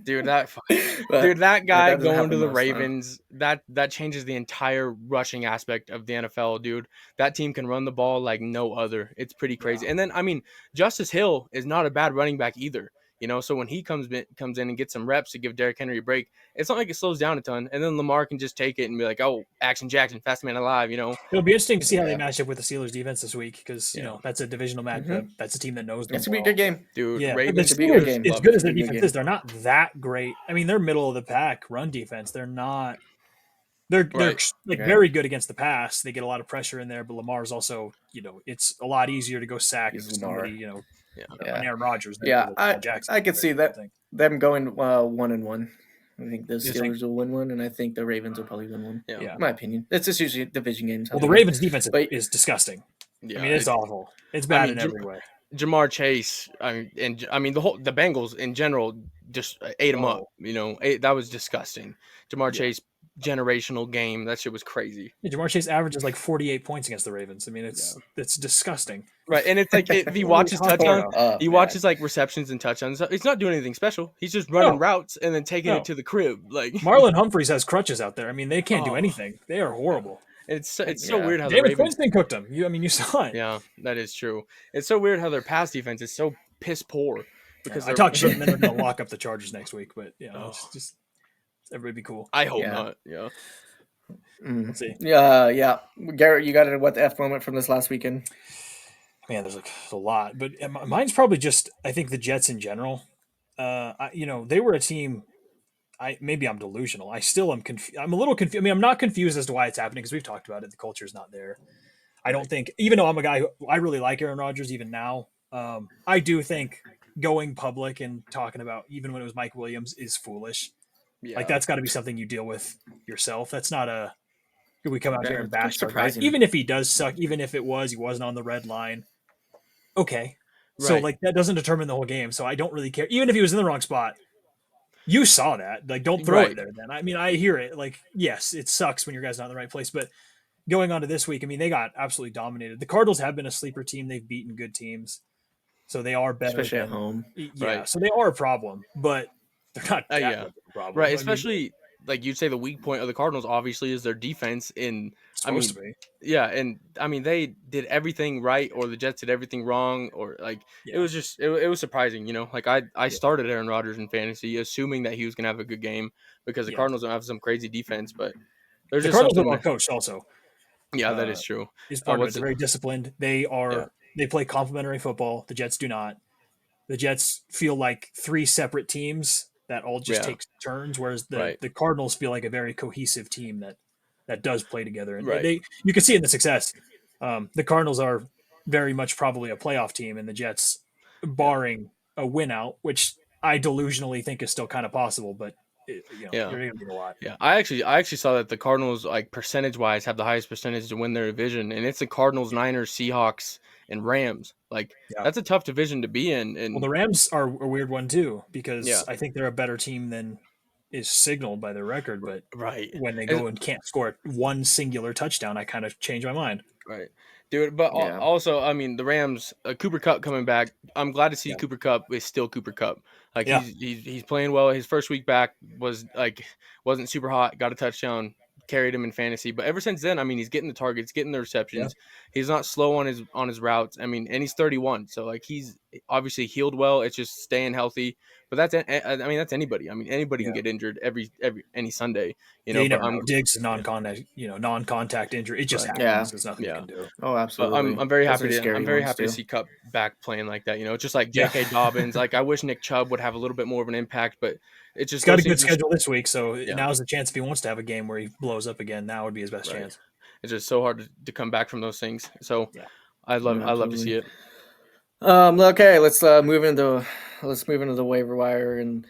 Dude, that guy going to the Ravens, that changes the entire rushing aspect of the NFL, dude. That team can run the ball like no other. It's pretty crazy. Yeah. And then, I mean, Justice Hill is not a bad running back either. You know, so when he comes in and gets some reps to give Derrick Henry a break, it's not like it slows down a ton. And then Lamar can just take it and be like, oh, Action Jackson, fastest man alive, you know. It'll be interesting to see how they match up with the Steelers defense this week because, you know, that's a divisional matchup. Mm-hmm. That's a team that knows them. It's going to be a good game. Dude, yeah, Ravens the Steelers, as good as their defense is, they're not that great. I mean, they're middle of the pack run defense. They're not They're Right. like Okay. very good against the pass. They get a lot of pressure in there, but Lamar's also, it's a lot easier to go sack He's somebody, Lamar. Yeah. on Yeah. Aaron Rodgers than it Yeah. is I Lamar Jackson. I could see that Thing. them going 1-1. I think the You think? Steelers will win one, and I think the Ravens will probably win one. Yeah. Yeah. In my opinion, it's just usually division games. how Well, the they go. Ravens defense But is disgusting. Yeah. I mean, it's awful. It's bad in every way. Jamar Chase, the Bengals in general just ate him up. Oh. That was disgusting. Jamar Yeah. Chase generational game. That shit was crazy. Yeah, Jamar Chase averages like 48 points against the Ravens. I mean, it's disgusting. Right, and it's like if you Holy watch his fuck, touchdown, Oh, you watch his like receptions and touchdowns. He's not doing anything special. He's just running No. routes and then taking No. it to the crib. Like Marlon Humphreys has crutches out there. I mean, they can't do Oh. anything. They are horrible. it's so Yeah. weird how the Jameis Ravens. Winston cooked them. You saw it. Yeah, that is true. It's so weird how their pass defense is so piss poor because I talked shit, and then they're going to lock up the Chargers next week. But it's just everybody be cool. I hope Yeah. not. Yeah. Let's see. Yeah. Garrett, you got a what the F moment from this last weekend? Man, there's like a lot, but mine's probably just I think the Jets in general. They were a team. Maybe I'm delusional. I still am confused. I'm a little confused. I mean, I'm not confused as to why it's happening because we've talked about it. The culture's not there. I don't think, even though I'm a guy who I really like Aaron Rodgers, even now, I do think going public and talking about even when it was Mike Williams is foolish. Yeah. Like that's got to be something you deal with yourself. That's not we come out here and bash our guy. surprising. Even if he does suck, even if he wasn't on the red line. Okay. So Right. like that doesn't determine the whole game. So I don't really care. Even if he was in the wrong spot, you saw that. Like don't throw Right. it there then. I mean, I hear it. Like, yes, it sucks when your guy's not in the right place. But going on to this week, I mean, they got absolutely dominated. The Cardinals have been a sleeper team. They've beaten good teams. So they are better. Especially at home. Yeah. Right. So they are a problem, but they're not that Yeah. much of a problem. Right, I mean, especially like you'd say the weak point of the Cardinals obviously is their defense in it's supposed to be. yeah, and I mean they did everything right or the Jets did everything wrong or like Yeah. it was just it was surprising, Like I started Aaron Rodgers in fantasy assuming that he was going to have a good game because the Yeah. Cardinals don't have some crazy defense, but there's The just Cardinals are something well coached also. Yeah, that is true. Is part of it. what's They're it- very disciplined. They play complementary football. The Jets do not. The Jets feel like three separate teams that all just Yeah. take turns, whereas Right. the Cardinals feel like a very cohesive team that does play together. And Right. you can see it in the success. The Cardinals are very much probably a playoff team, and the Jets, barring a win out, which I delusionally think is still kind of possible, but Yeah. you're going to need a lot. Yeah, I actually saw that the Cardinals, like percentage wise, have the highest percentage to win their division, and it's the Cardinals, Niners, Seahawks, and Rams. Like Yeah. that's a tough division to be in. And Well, the Rams are a weird one too because Yeah. I think they're a better team than is signaled by their record, but right, when they go and can't score one singular touchdown, I kind of change my mind. right, dude. But Yeah. also, I mean, the Rams, Cooper Cup coming back. I'm glad to see Yeah. Cooper Cup is still Cooper Cup. Like Yeah. he's playing well. His first week back wasn't super hot. Got a touchdown. Carried him in fantasy, but ever since then, I mean, he's getting the targets, getting the receptions. He's not slow on his routes. I mean, and he's 31, so like he's obviously healed well. It's just staying healthy. But that's anybody. I mean, anybody can get injured any Sunday. But Diggs is non-contact injury. It just Right. happens. Yeah. There's nothing you can do. Oh, But absolutely. I'm very Those happy are scary ones, to too. see Cup back playing like that. Just like Yeah. J.K. Dobbins. Like I wish Nick Chubb would have a little bit more of an impact, but it's just He's got a those good things schedule this week, so Yeah. now's the chance if he wants to have a game where he blows up again. Now would be his best Right. chance. It's just so hard to come back from those things. So Yeah. I love to see it. Okay, let's move into the waiver wire and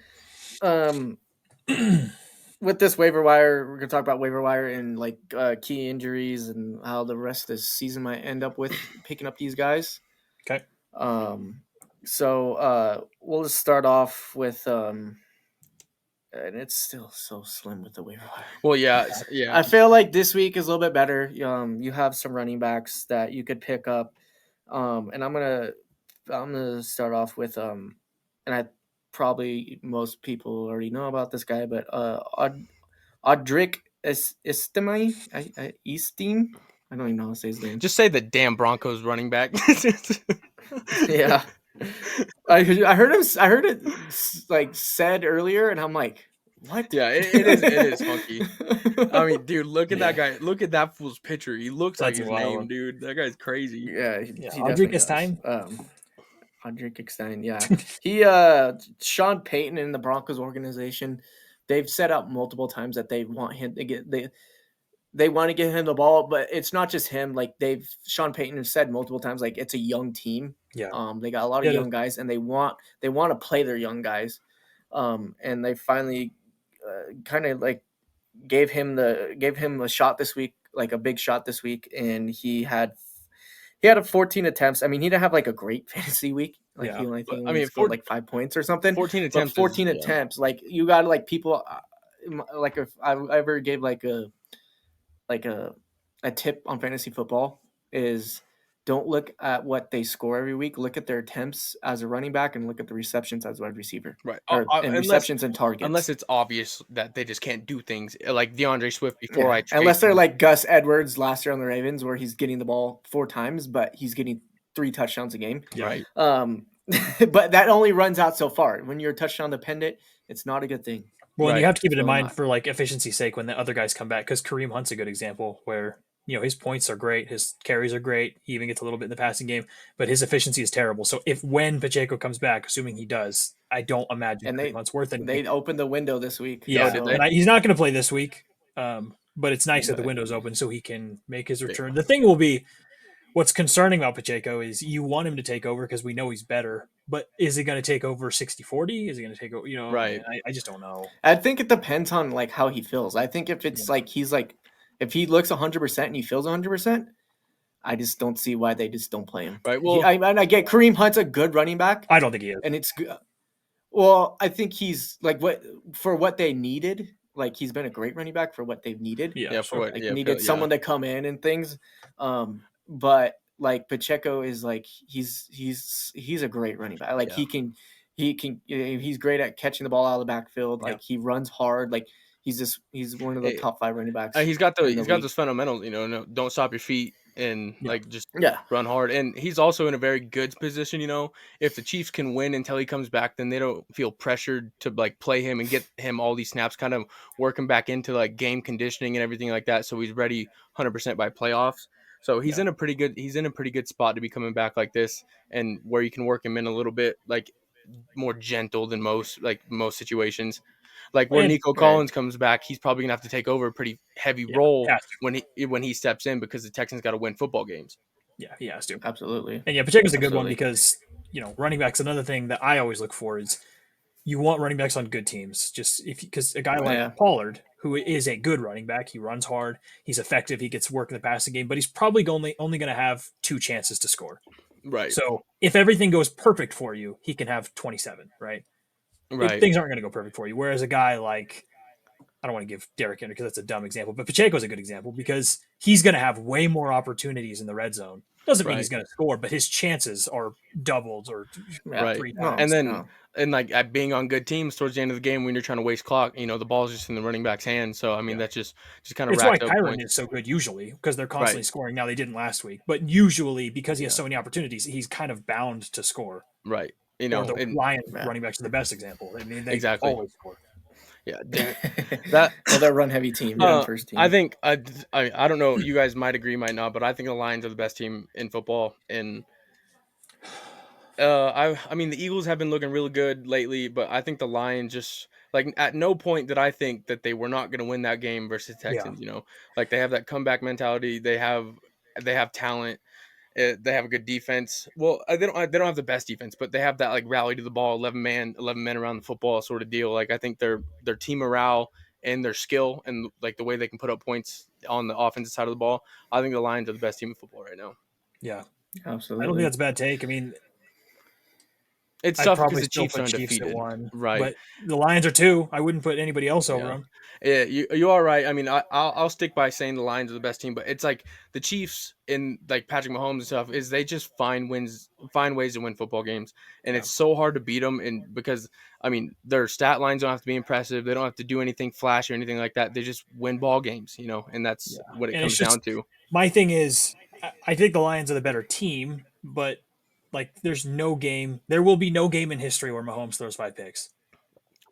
with this waiver wire, we're gonna talk about waiver wire and like key injuries and how the rest of the season might end up with picking up these guys. Okay. So we'll just start off with and it's still so slim with the waiver wire. Well, yeah. I feel like this week is a little bit better. You have some running backs that you could pick up, and I'm gonna start off with and I probably most people already know about this guy, but Audric Estime. I don't even know how to say his name. Just say the damn Broncos running back. Yeah. I heard it like said earlier, and I'm like, what? Yeah, it is funky. I mean, dude, look at that guy. Look at that fool's picture. He looks like That's his a wild name, one. dude. That guy's crazy. Yeah, Audric Estime? Audric Estime, yeah. He Sean Payton and the Broncos organization, they've set up multiple times that they want him to they want to get him the ball, but it's not just him. Like Sean Payton has said multiple times, like it's a young team. Yeah. They got a lot of young guys, and they want to play their young guys. And they finally kind of like gave him a shot this week, like a big shot this week, and he had a 14 attempts. I mean, he didn't have like a great fantasy week. Like he only scored like 5 points or something. 14 attempts. 14 attempts. Like you got to like people. Like if I ever gave like a tip on fantasy football is don't look at what they score every week. Look at their attempts as a running back and look at the receptions as a wide receiver. Right. And receptions and targets. Unless it's obvious that they just can't do things like DeAndre Swift before unless they're like Gus Edwards last year on the Ravens where he's getting the ball 4 times, but he's getting 3 touchdowns a game. Right. But that only runs out so far. When you're touchdown dependent, it's not a good thing. Well, and you have to keep it in mind for like efficiency's sake when the other guys come back, because Kareem Hunt's a good example where, you know, his points are great, his carries are great, he even gets a little bit in the passing game, but his efficiency is terrible. So when Pacheco comes back, assuming he does, I don't imagine Kareem Hunt's worth it. They opened the window this week. Yeah, he's not going to play this week, but it's nice that the window's open so he can make his return. The thing will be, what's concerning about Pacheco is you want him to take over because we know he's better, but is he going to take over 60-40? Is he going to take over, you know, right? I just don't know. I think it depends on like how he feels. I think if it's like he's like, if he looks 100% and he feels 100%, I just don't see why they just don't play him. Right. Well, I get Kareem Hunt's a good running back. I don't think he is. And it's good. Well, I think he's like what they needed. Like he's been a great running back for what they've needed. Yeah, for what needed someone to come in and things. But like Pacheco is like he's a great running back. Like he's great at catching the ball out of the backfield. Like he runs hard. Like he's one of the top 5 running backs. He's got those fundamentals. You know, don't stop your feet and like just run hard. And he's also in a very good position. You know, if the Chiefs can win until he comes back, then they don't feel pressured to like play him and get him all these snaps, kind of work him back into like game conditioning and everything like that. So he's ready 100% by playoffs. So he's in a pretty good spot to be coming back like this, and where you can work him in a little bit like more gentle than most situations. Like when Nico Collins comes back, he's probably gonna have to take over a pretty heavy role when he steps in, because the Texans got to win football games. Yeah, he has to. Absolutely. And Pacheco's a good one because, you know, running backs. Another thing that I always look for is you want running backs on good teams. Because a guy like Pollard, who is a good running back, he runs hard, he's effective, he gets work in the passing game, but he's probably only going to have 2 chances to score. Right. So if everything goes perfect for you, he can have 27. Right. Things aren't going to go perfect for you. Whereas a guy like, I don't want to give Derrick Henry because that's a dumb example, but Pacheco's a good example because he's going to have way more opportunities in the red zone. Doesn't mean he's going to score, but his chances are doubled or 3 times. And like being on good teams towards the end of the game when you're trying to waste clock, you know, the ball's just in the running back's hands. So I mean, that's just kind of racked up. It's why Tyron is so good usually, because they're constantly scoring. Now they didn't last week, but usually because he has so many opportunities, he's kind of bound to score. Right. You know, the Lions running backs are the best example. I mean, they always score. Yeah, they're run heavy team. First team. I think I don't know. You guys might agree, might not, but I think the Lions are the best team in football. And I mean the Eagles have been looking really good lately, but I think the Lions just like at no point did I think that they were not going to win that game versus Texans. You know, like they have that comeback mentality. They have talent. They have a good defense. Well, they don't have the best defense, but they have that like rally to the ball, 11 men around the football sort of deal. Like I think their team morale and their skill and like the way they can put up points on the offensive side of the ball, I think the Lions are the best team in football right now. Yeah, absolutely. I don't think that's a bad take. I mean, it's tough because the Chiefs are undefeated, right? But the Lions are 2. I wouldn't put anybody else over them. Yeah, you are right. I mean, I'll stick by saying the Lions are the best team, but it's like the Chiefs in like Patrick Mahomes and stuff is they just find ways to win football games, and it's so hard to beat them. And because I mean, their stat lines don't have to be impressive, they don't have to do anything flashy or anything like that. They just win ball games, you know, and that's what it comes down to. My thing is, I think the Lions are the better team, but like, there will be no game in history where Mahomes throws 5 picks.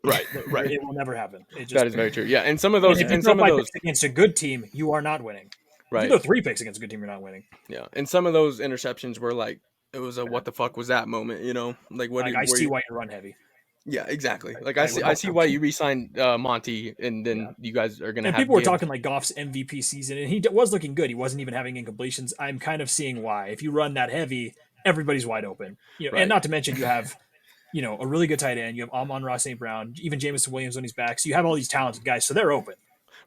Right. It will never happen. That is very true. Yeah, and some of those, if you throw 5 picks against a good team, you are not winning. Right. If you throw 3 picks against a good team, you're not winning. Yeah, and some of those interceptions were like, it was a what the fuck was that moment, you know? Like what? I see why you run heavy. Yeah, exactly. Like Right, I see why you re-signed Monty, and Yeah. then you guys are gonna And have people were Gibbs. talking like Goff's MVP season, and he was looking good. He wasn't even having incompletions. I'm kind of seeing why. If you run that heavy, everybody's wide open. And Right, not to mention you have, a really good tight end. You have Amon-Ra St. Brown, even Jameson Williams when he's back. So you have all these talented guys, so they're open.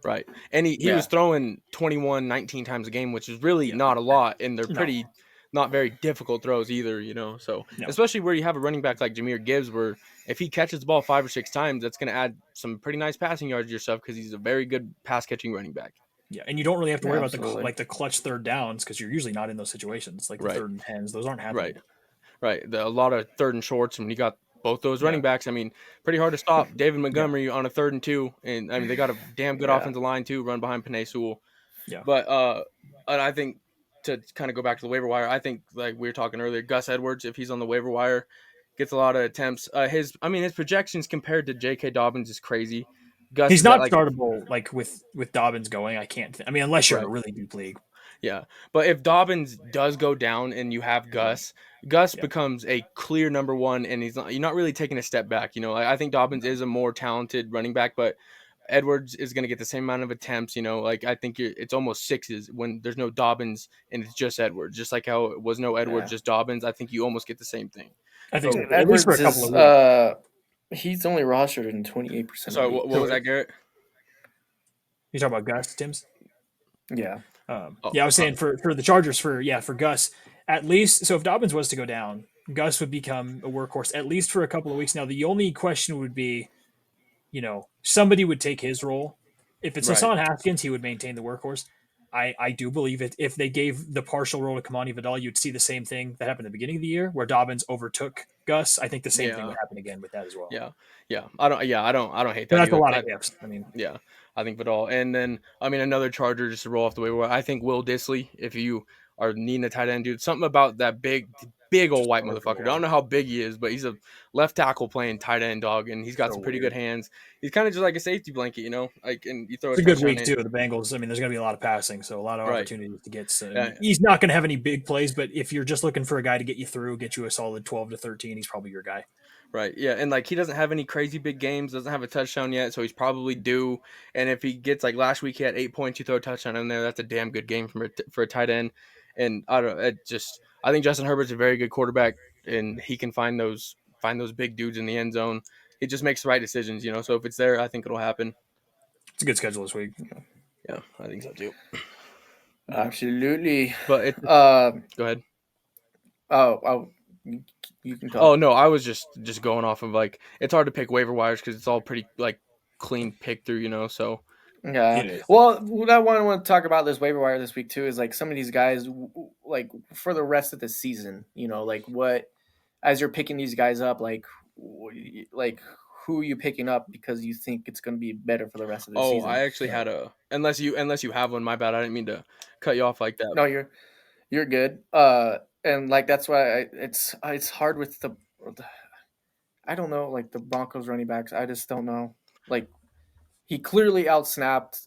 right. And he Yeah. was throwing 21, 19 times a game, which is really Yeah. not a lot, and they're No. pretty not very difficult throws either, So No. especially where you have a running back like Jahmyr Gibbs, where if he catches the ball 5 or 6 times, that's gonna add some pretty nice passing yards to yourself because he's a very good pass catching running back. Yeah, and you don't really have to Yeah, worry about absolutely. the clutch third downs because you're usually not in those situations. Like the Right, 3rd and 10s, those aren't happening. right. Right. A lot of third and shorts, and you got both those Yeah. running backs. I mean, pretty hard to stop David Yeah. Montgomery on a 3rd and 2. And I mean, they got a damn good Yeah. offensive line too, run behind Penei Sewell. Yeah. But and I think to kind of go back to the waiver wire, I think like we were talking earlier, Gus Edwards, if he's on the waiver wire, gets a lot of attempts. His projections compared to J.K. Dobbins is crazy. Gus He's is at not like startable like with Dobbins going. I can't. I mean, unless you're in a right. really deep league. Yeah. But if Dobbins does go down and you have Gus Yeah. becomes a clear number one, and you're not really taking a step back. I think Dobbins is a more talented running back, but Edwards is going to get the same amount of attempts. Like I think it's almost sixes when there's no Dobbins and it's just Edwards. Just like how it was no Edwards, Yeah. just Dobbins. I think you almost get the same thing. I think so. So, At least for a Edwards couple is of weeks. he's only rostered in 28% of sorry, what leagues. was that, Garrett? You talking about Gus, Tim's? Yeah. Oh, Yeah, I was saying for the Chargers for Gus at least. So if Dobbins was to go down, Gus would become a workhorse at least for a couple of weeks. Now the only question would be, somebody would take his role. If it's right. Hassan Haskins, he would maintain the workhorse. I do believe it. If they gave the partial role to Kamani Vidal, you'd see the same thing that happened at the beginning of the year where Dobbins overtook Gus. I think the same thing Yeah, would happen again with that as well. yeah, yeah. I don't hate But that that's a either. lot of ifs. I mean, Yeah, I think Vidal. And then, I mean, another Charger just to roll off the waiver wire. I think Will Disley, if you are needing a tight end, dude, something about that big old just white over the motherfucker. I wall. don't know how big he is, but he's a left tackle playing tight end dog, and he's got So some pretty weird. good hands. He's kind of just like a safety blanket, Like, and you throw a It's a good touchdown week in. too. The Bengals. I mean, there's going to be a lot of passing, so a lot of Right. opportunities to get. So Yeah, he's not going to have any big plays, but if you're just looking for a guy to get you through, get you a solid 12 to 13, he's probably your guy. right. Yeah, and like he doesn't have any crazy big games, doesn't have a touchdown yet, so he's probably due. And if he gets like last week, he had 8 points, you throw a touchdown in there, that's a damn good game for a tight end. And I think Justin Herbert's a very good quarterback, and he can find those big dudes in the end zone. He just makes the right decisions. So if it's there, I think it'll happen. It's a good schedule this week. Yeah, I think so too. Absolutely. But Uh, go ahead. oh, you can talk. Oh no, I was just going off of like it's hard to pick waiver wires because it's all pretty like clean pick through. So Yeah. It is. Well, what I want to talk about this waiver wire this week too is like some of these guys, like for the rest of the season, like what, as you're picking these guys up, like who are you picking up because you think it's going to be better for the rest of the season? I actually had unless you have one. My bad. I didn't mean to cut you off like that. No, you're good. And like that's why it's hard with the I don't know, like the Broncos running backs. I just don't know. Like he clearly outsnapped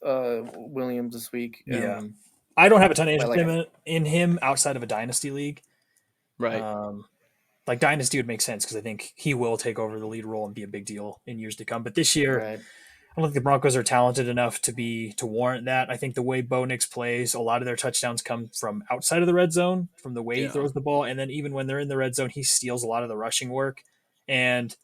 Williams this week. Yeah. I don't have a ton of but, interest like, in him outside of a dynasty league. Right. Like dynasty would make sense because I think he will take over the lead role and be a big deal in years to come. But this year, right. I don't think the Broncos are talented enough to warrant that. I think the way Bo Nix plays, a lot of their touchdowns come from outside of the red zone, from the way he Yeah. throws the ball, and then even when they're in the red zone, he steals a lot of the rushing work. And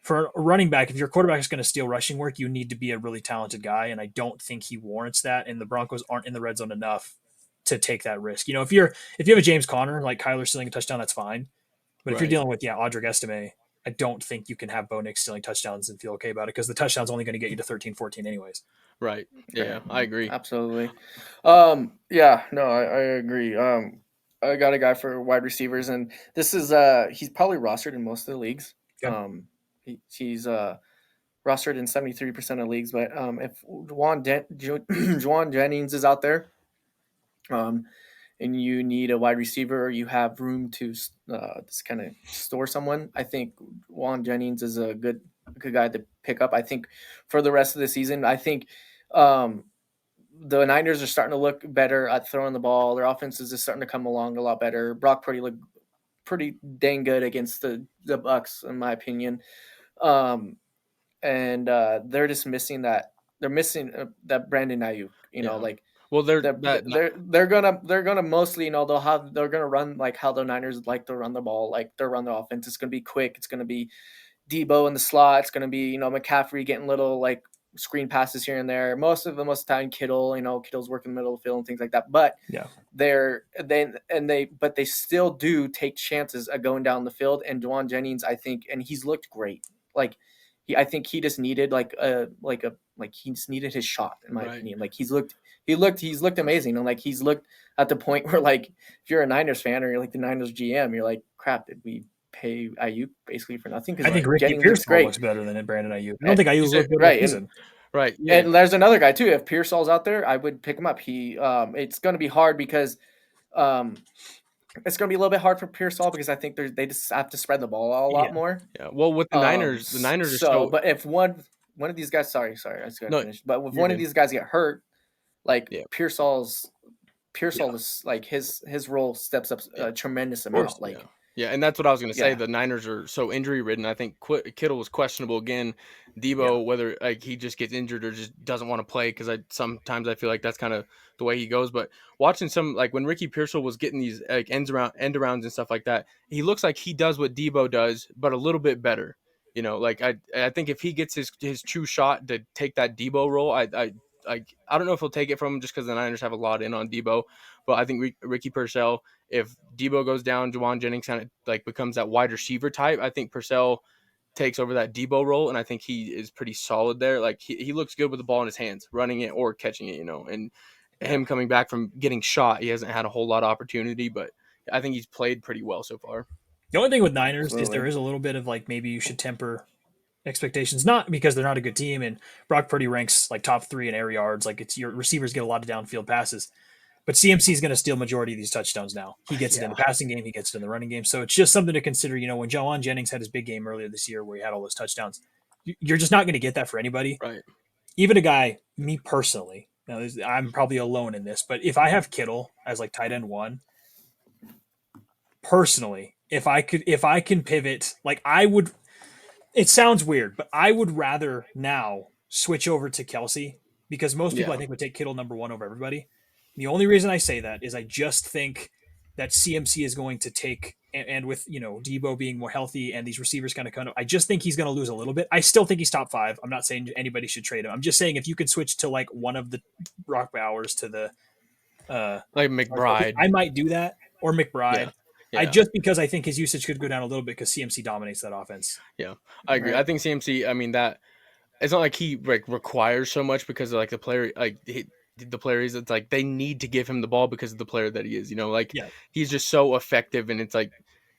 for a running back, if your quarterback is going to steal rushing work, you need to be a really talented guy, and I don't think he warrants that. And the Broncos aren't in the red zone enough to take that risk. If you have a James Conner like Kyler stealing a touchdown, that's fine. But if you're Right. dealing with Audric Estime, I don't think you can have Bo Nix stealing touchdowns and feel okay about it because the touchdown's only going to get you to 13, 14 anyways. Right. Yeah, I agree. Absolutely. Yeah, no, I agree. I got a guy for wide receivers, and this is he's probably rostered in most of the leagues. Okay. He's rostered in 73% of leagues, but if Juwan Jennings is out there, and you need a wide receiver, or you have room to just kind of store someone, I think Juwan Jennings is a good guy to pick up. I think for the rest of the season, I think the Niners are starting to look better at throwing the ball. Their offense is just starting to come along a lot better. Brock Purdy looked pretty dang good against the Bucks, in my opinion. And they're just missing that. They're missing that Brandon Ayuk. Yeah. Like Well, they're gonna mostly, they're gonna run like how the Niners like to run the ball, like they're run the offense. It's gonna be quick. It's gonna be Debo in the slot. It's gonna be McCaffrey getting little like screen passes here and there. Most of the time Kittle, Kittle's working the middle of the field and things like that. But Yeah. but they still do take chances at going down the field. And Juwan Jennings, I think, and he's looked great. Like I think he just needed he just needed his shot, in my opinion. Like he's looked amazing, and like he's looked at the point where, like, if you're a Niners fan or you're like the Niners GM, you're like, crap, did we pay Ayuk basically for nothing? I think Ricky Pearsall looks better than Brandon Ayuk. I don't think Ayuk looked good right, this season. Right. Yeah. And there's another guy too. If Pearsall's out there, I would pick him up. It's going to be hard because it's going to be a little bit hard for Pearsall because I think they just have to spread the ball a lot more. Yeah. Well, with the Niners are so. But if one of these guys, sorry, I was going to finish. But if one of these guys get hurt, like Pearsall is like his role steps up a tremendous amount. Yeah, and that's what I was going to say. Yeah. The Niners are so injury ridden. I think Kittle was questionable again. Debo, whether like he just gets injured or just doesn't want to play, because sometimes I feel like that's kind of the way he goes. But watching some, like when Ricky Pearsall was getting these like end arounds and stuff like that, he looks like he does what Debo does, but a little bit better. Like I think if he gets his true shot to take that Debo role, I don't know if he'll take it from him just because the Niners have a lot in on Debo, but I think Ricky Pearsall, if Debo goes down, Juwan Jennings kind of like becomes that wide receiver type. I think Purcell takes over that Debo role, and I think he is pretty solid there. Like he looks good with the ball in his hands, running it or catching it, and him coming back from getting shot, he hasn't had a whole lot of opportunity, but I think he's played pretty well so far. The only thing with Niners is there is a little bit of like maybe you should temper expectations, not because they're not a good team, and Brock Purdy ranks like top 3 in air yards. Like it's your receivers get a lot of downfield passes. But CMC is going to steal majority of these touchdowns now. He gets it in the passing game. He gets it in the running game. So it's just something to consider. When Juwan Jennings had his big game earlier this year where he had all those touchdowns, you're just not going to get that for anybody. Right. Even a guy, me personally, I'm probably alone in this, but if I have Kittle as like tight end 1, personally, if I can pivot, like I would, it sounds weird, but I would rather now switch over to Kelsey because most people I think would take Kittle number 1 over everybody. The only reason I say that is I just think that CMC is going to take, and with, Debo being more healthy and these receivers kind of, I just think he's going to lose a little bit. I still think he's top 5. I'm not saying anybody should trade him. I'm just saying if you could switch to like one of the Brock Bowers to the like McBride, I might do that, or McBride. Yeah. Because I think his usage could go down a little bit because CMC dominates that offense. Yeah, I agree. Right. I think CMC, I mean, that it's not like he like requires so much because of like the player, like the player is, it's like they need to give him the ball because of the player that he is, he's just so effective, and it's like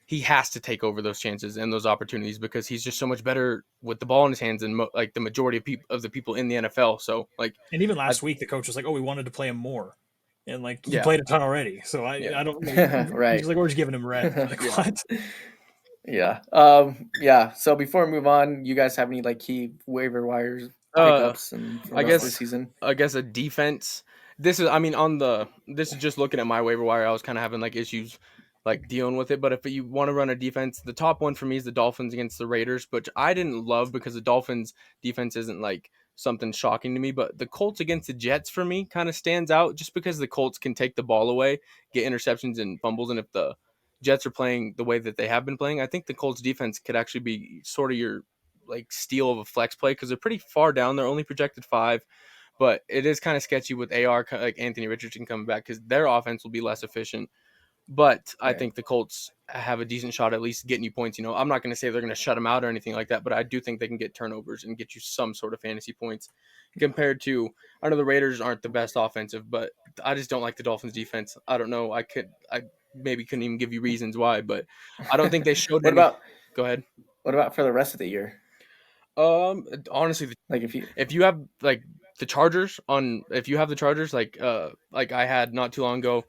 he has to take over those chances and those opportunities because he's just so much better with the ball in his hands than like the majority of the people in the NFL. So like, and even last week the coach was like, "Oh, we wanted to play him more," and like he played a ton already. So I don't right. He's like, "We're just giving him red." Like, what? Yeah. So before we move on, you guys have any like key waiver wires pickups and I guess this season? I guess a defense. This is just looking at my waiver wire. I was kind of having like issues like dealing with it. But if you want to run a defense, the top one for me is the Dolphins against the Raiders, which I didn't love because the Dolphins defense isn't like something shocking to me. But the Colts against the Jets for me kind of stands out just because the Colts can take the ball away, get interceptions and fumbles. And if the Jets are playing the way that they have been playing, I think the Colts defense could actually be sort of your like steal of a flex play because they're pretty far down. They're only projected 5. But it is kind of sketchy with AR, like Anthony Richardson coming back, because their offense will be less efficient. But I think the Colts have a decent shot at least getting you points. I'm not going to say they're going to shut them out or anything like that, but I do think they can get turnovers and get you some sort of fantasy points compared to, I know the Raiders aren't the best offensive, but I just don't like the Dolphins defense. I don't know. I maybe couldn't even give you reasons why, but I don't think they showed Go ahead. What about for the rest of the year? Honestly, like if you have like the Chargers if you have the Chargers, like I had not too long ago,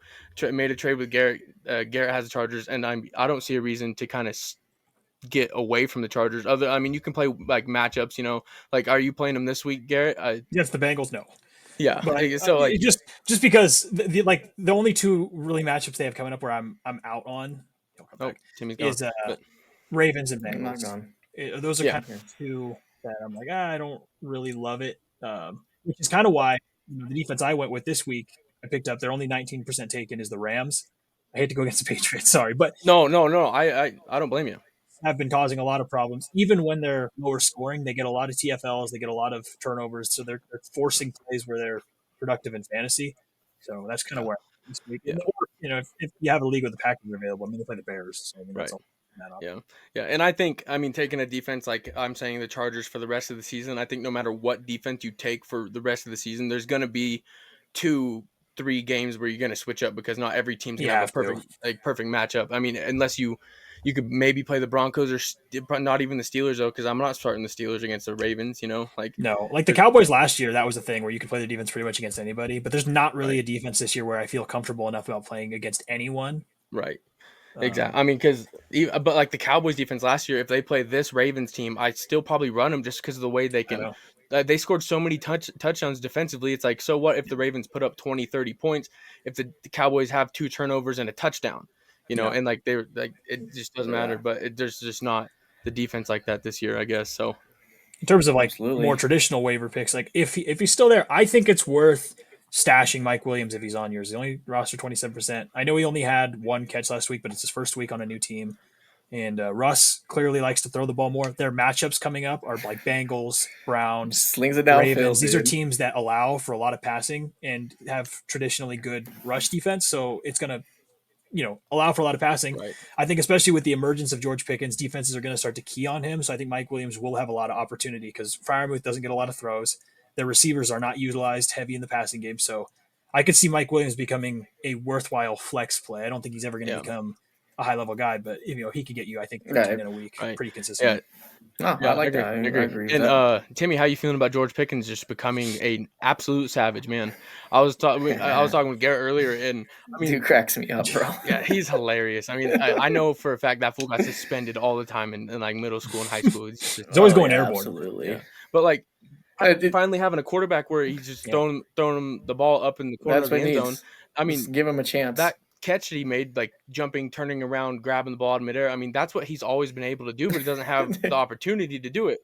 made a trade with Garrett. Garrett has the Chargers, and I don't see a reason to kind of get away from the Chargers. You can play like matchups. Like, are you playing them this week, Garrett? Yes, the Bengals. No. Yeah. But just because the only 2 really matchups they have coming up where I'm out on. Timmy's gone. Is Ravens and Bengals. Those are Yeah. kind of two that I'm like, I don't really love it. Which is kind of why the defense I went with this week, I picked up. They're only 19% taken is the Rams. I hate to go against the Patriots, sorry, but No. I don't blame you. have been causing a lot of problems. Even when they're lower scoring, they get a lot of TFLs, they get a lot of turnovers, so they're forcing plays where they're productive in fantasy. So that's kind of where I'm this week. Yeah. Or, if you have a league with the Packers available, I mean, they play the Bears, so I mean, that's Right. all. Yeah. And I think, taking a defense like I'm saying the Chargers for the rest of the season, I think no matter what defense you take for the rest of the season, there's going to be 2-3 games where you're going to switch up because not every team's going to have a perfect matchup. I mean, unless you could maybe play the Broncos or not even the Steelers though, because I'm not starting the Steelers against the Ravens. No, like the Cowboys last year, that was the thing where you could play the defense pretty much against anybody. But there's not really a defense this year where I feel comfortable enough about playing against anyone. Right. Exactly. But like the Cowboys defense last year, if they play this Ravens team, I still probably run them just because of the way they can. They scored so many touchdowns defensively. It's like, so what if the Ravens put up 20, 30 points? If the Cowboys have 2 turnovers and a touchdown, and like they're like, it just doesn't matter. But there's just not the defense like that this year, I guess. So in terms of like more traditional waiver picks, like if he's still there, I think it's worth stashing Mike Williams if he's on yours. He only roster 27%. I know he only had 1 catch last week, but it's his first week on a new team. And Russ clearly likes to throw the ball more. Their matchups coming up are like Bengals, Browns, slings it down Ravens. These are teams that allow for a lot of passing and have traditionally good rush defense. So it's going to, allow for a lot of passing. Right. I think especially with the emergence of George Pickens, defenses are going to start to key on him. So I think Mike Williams will have a lot of opportunity because Freiermuth doesn't get a lot of throws. Their receivers are not utilized heavy in the passing game. So I could see Mike Williams becoming a worthwhile flex play. I don't think he's ever going to become a high-level guy, but he could get you, I think, 13 in a week, pretty consistent. I like that. I agree. And Timmy, how you feeling about George Pickens just becoming an absolute savage, man? I was talking with Garrett earlier, and I mean, dude cracks me up, bro. Yeah, he's hilarious. I mean, I know for a fact that fool got suspended all the time in like middle school and high school. He's always going airborne. Absolutely. Yeah. But like finally having a quarterback where he's just throwing him the ball up in the corner of the end zone. I mean, just give him a chance. That catch that he made, like jumping, turning around, grabbing the ball in midair. I mean, that's what he's always been able to do, but he doesn't have the opportunity to do it.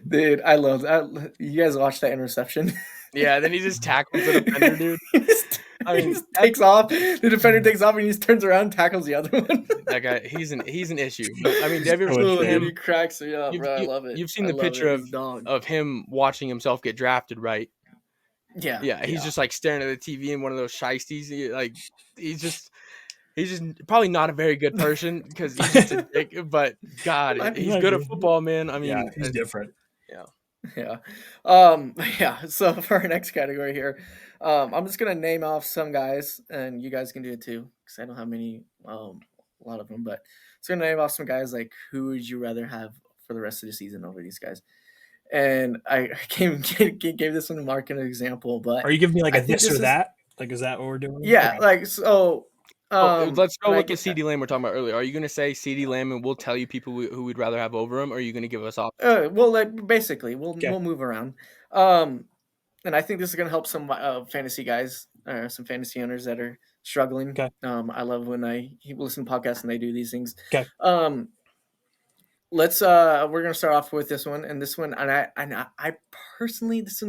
Dude, I love that. You guys watched that interception? Yeah, then he just tackles the defender, dude. He just takes off. The defender takes off, and he just turns around and tackles the other one. That guy, he's an issue. But, I mean, have you ever seen him? He cracks me up, bro. I love it. You've seen the picture of him watching himself get drafted, right? Yeah. He's just like staring at the TV in one of those shiesties. He's just probably not a very good person because he's just a dick. But God, he's good at football, man. I mean, he's different. Yeah. So for our next category here, I'm just gonna name off some guys, and you guys can do it too, because I don't have many, a lot of them. But it's gonna name off some guys like who would you rather have for the rest of the season over these guys. And I gave this one to Mark an example, but are you giving me like a this or that? Like, is that what we're doing? Yeah, like so. Let's go with the CeeDee Lamb we're talking about earlier. Are you going to say CeeDee Lamb and we'll tell you people who we'd rather have over him, or are you going to give us options? Well, like basically, we'll move around. And I think this is going to help some fantasy guys, some fantasy owners that are struggling. Okay. I love when I listen to podcasts and they do these things. Okay. We're gonna start off with this one, and I personally, this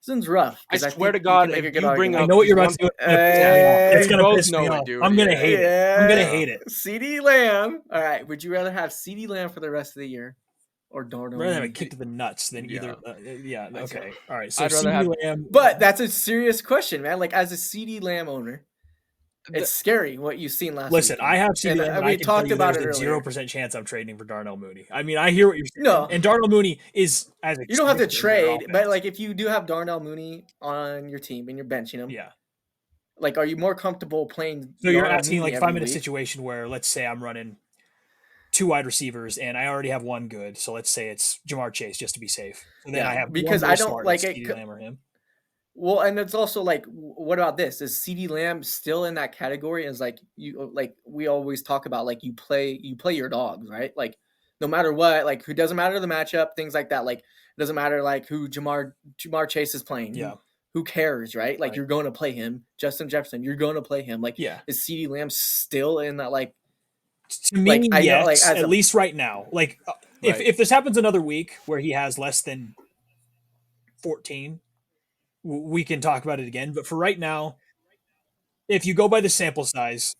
one's rough. I swear to God, if you bring up, I know what you're about to do. It's gonna piss me off. Dude. I'm gonna hate it. I'm gonna hate it. CeeDee Lamb. All right. Would you rather have CeeDee Lamb for the rest of the year, or Darnold? I'd rather have a kick to the nuts than either. Okay. All right. So I'd rather have Lamb. But that's a serious question, man. Like as a CeeDee Lamb owner. It's scary what you've seen last. Listen, weekend. I have CeeDee Lamb. And we talked about it earlier. 0% chance I'm trading for Darnell Mooney. I mean, I hear what you're saying. No, and Darnell Mooney is as you don't have to trade, but like if you do have Darnell Mooney on your team and you're benching him, like are you more comfortable playing? So you're asking like if I'm in a situation where let's say I'm running 2 wide receivers and I already have one good, so let's say it's Jamar Chase just to be safe. So then I have because I don't like it. CeeDee Lamb or him. Well, and it's also like, what about this? Is CeeDee Lamb still in that category? Is like we always talk about like you play your dogs, right? Like no matter what, like who doesn't matter the matchup, things like that. Like it doesn't matter like who Jamar Chase is playing. Yeah. Who cares, right? Like you're going to play him. Justin Jefferson, you're going to play him. Like is CeeDee Lamb still in that like? To me, yes, at least right now. Like if this happens another week where he has less than 14, we can talk about it again. But for right now, if you go by the sample size,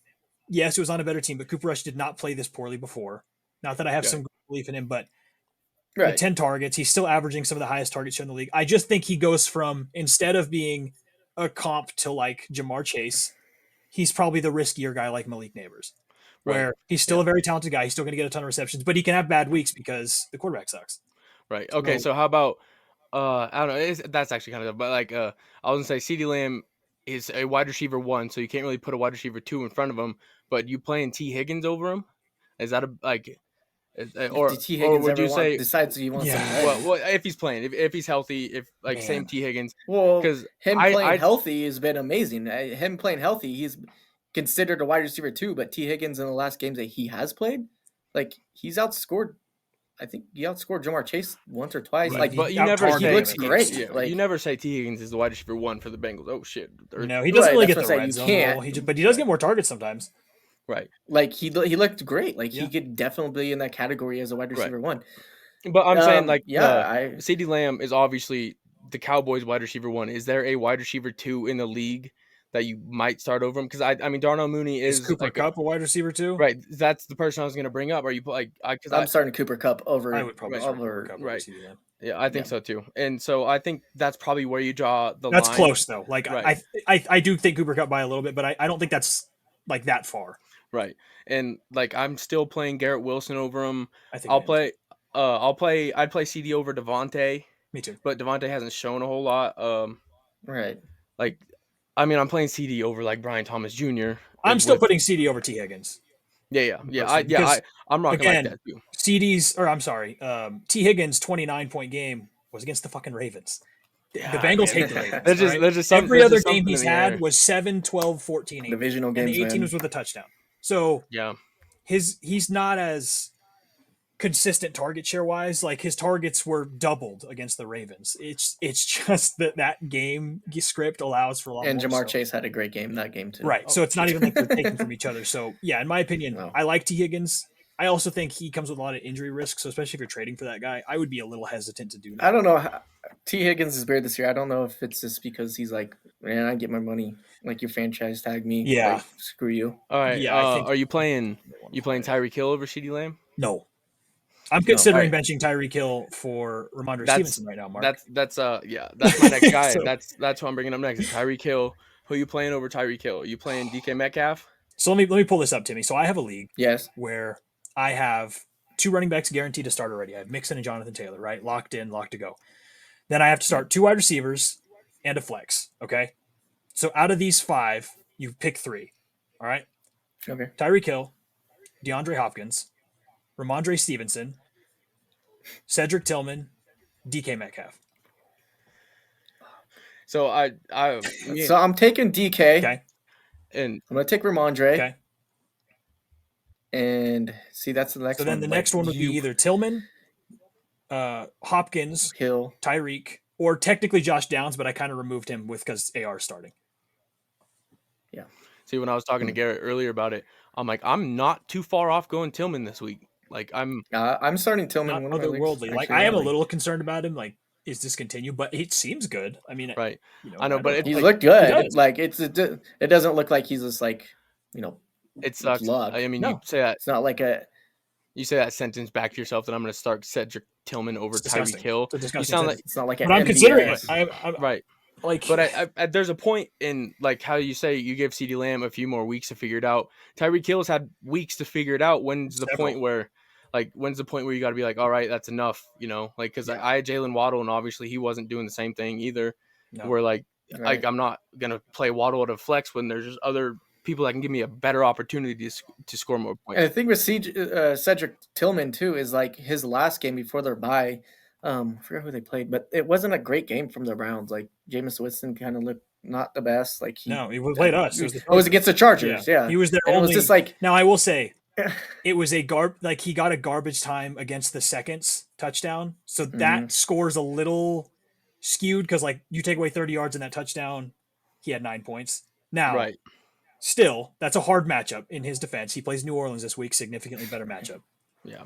yes, it was on a better team, but Cooper Rush did not play this poorly before. Not that I have some belief in him, but with 10 targets, he's still averaging some of the highest targets in the league. I just think he goes from, instead of being a comp to like Jamar Chase, he's probably the riskier guy like Malik Neighbors, where he's still a very talented guy. He's still going to get a ton of receptions, but he can have bad weeks because the quarterback sucks. Right. Okay. So how about I don't know. That's actually kind of, but like I was gonna say, CeeDee Lamb is a wide receiver 1, so you can't really put a wide receiver 2 in front of him. But you playing T Higgins over him? Is that or T. Higgins would you say decides he wants to play? Well, if he's playing, if he's healthy, if like same T Higgins? Well, because him playing healthy has been amazing. Him playing healthy, he's considered a wide receiver 2. But T Higgins in the last games that he has played, like he's outscored. I think he outscored Jamar Chase once or twice. Right. Like, but you never he looks great. Yeah, like, you never say T Higgins is the wide receiver 1 for the Bengals. Oh shit! No, he doesn't really get the that's what I'm red saying. zone role. But he does get more targets sometimes. Right. Like he looked great. Like he could definitely be in that category as a wide receiver 1. But I'm saying like CeeDee Lamb is obviously the Cowboys wide receiver 1. Is there a wide receiver 2 in the league that you might start over him? Because I mean Darnell Mooney is Cooper Kupp a wide receiver 2? Right. That's the person I was going to bring up. Are you like? I'm starting Cooper Kupp over. I would probably start Cooper Kupp over CeeDee Lamb. Yeah, I think so too. And so I think that's probably where you draw the line. That's close though. Like I do think Cooper Kupp by a little bit, but I don't think that's like that far. Right. And like I'm still playing Garrett Wilson over him. I'd play CD over Devontae. Me too. But Devontae hasn't shown a whole lot. Right. Like I mean I'm playing CD over like Brian Thomas Jr. I'm still putting CD over T Higgins. Yeah. I'm rocking like that too. T Higgins' 29-point game was against the fucking Ravens. Yeah, the Bengals hate the Ravens. There's just every other game he's had was 7, 12, 14, 18. Divisional games, and the 18 was with a touchdown. So yeah, he's not as consistent target share wise. Like his targets were doubled against the Ravens. It's just that game script allows for a lot. And more, Jamar Chase had a great game that game too. Right. So it's not even like they're taking from each other. So yeah, in my opinion, I like T Higgins. I also think he comes with a lot of injury risk. So especially if you're trading for that guy, I would be a little hesitant to do that. I don't know. T Higgins is weird this year. I don't know if it's just because he's like, man, I get my money. Like your franchise tag me. Yeah. Like, screw you. All right. Yeah. Are you playing Tyreek Hill over CeeDee Lamb? No. I'm considering benching Tyreek Hill for Ramondre Stevenson right now, Mark. That's my next guy. That's who I'm bringing up next. Tyreek Hill. Who are you playing over Tyreek Hill? Are you playing DK Metcalf? So let me pull this up, Timmy. So I have a league. Yes. Where I have 2 running backs guaranteed to start already. I have Mixon and Jonathan Taylor, right? Locked in, locked to go. Then I have to start 2 wide receivers and a flex. Okay. So out of these 5, you pick 3. All right. Okay. Tyreek Hill, DeAndre Hopkins, Ramondre Stevenson, Cedric Tillman, DK Metcalf. So So I'm taking DK. Okay. And I'm gonna take Ramondre. Okay. And see, that's the next one. So then the next one would be either Tillman, Hopkins, Hill, Tyreek, or technically Josh Downs, but I kind of removed him because AR is starting. Yeah. See, when I was talking to Garrett earlier about it, I'm like, I'm not too far off going Tillman this week. Like I'm starting Tillman. Not otherworldly. Like I am a little concerned about him. Like, is this continue? But it seems good. I mean, right. I know, but he's looked good. Like it doesn't look like he's just like, it sucks. Luck. I mean, you say that it's not like you say that sentence back to yourself that I'm going to start Cedric Tillman over Tyreek Hill. You sound like it's not like. But I'm considering it. I'm right. Like, but I there's a point in like how you say you give CeeDee Lamb a few more weeks to figure it out. Tyreek Hill's had weeks to figure it out. When's the point where you got to be like, all right, that's enough, like because I had Jalen Waddle and obviously he wasn't doing the same thing either. No. Where like I'm not gonna play Waddle at a flex when there's just other people that can give me a better opportunity to score more points. And the thing with Cedric Tillman too is like his last game before their bye. I forgot who they played, but it wasn't a great game from the Browns. Like Jameis Winston kind of looked not the best. Like he played us. It was against the Chargers. Yeah. He was there. It was just like now. I will say, it was he got a garbage time against the seconds touchdown, so that score's a little skewed because like you take away 30 yards in that touchdown, he had 9 points. Now, right. Still, that's a hard matchup in his defense. He plays New Orleans this week, significantly better matchup. Yeah.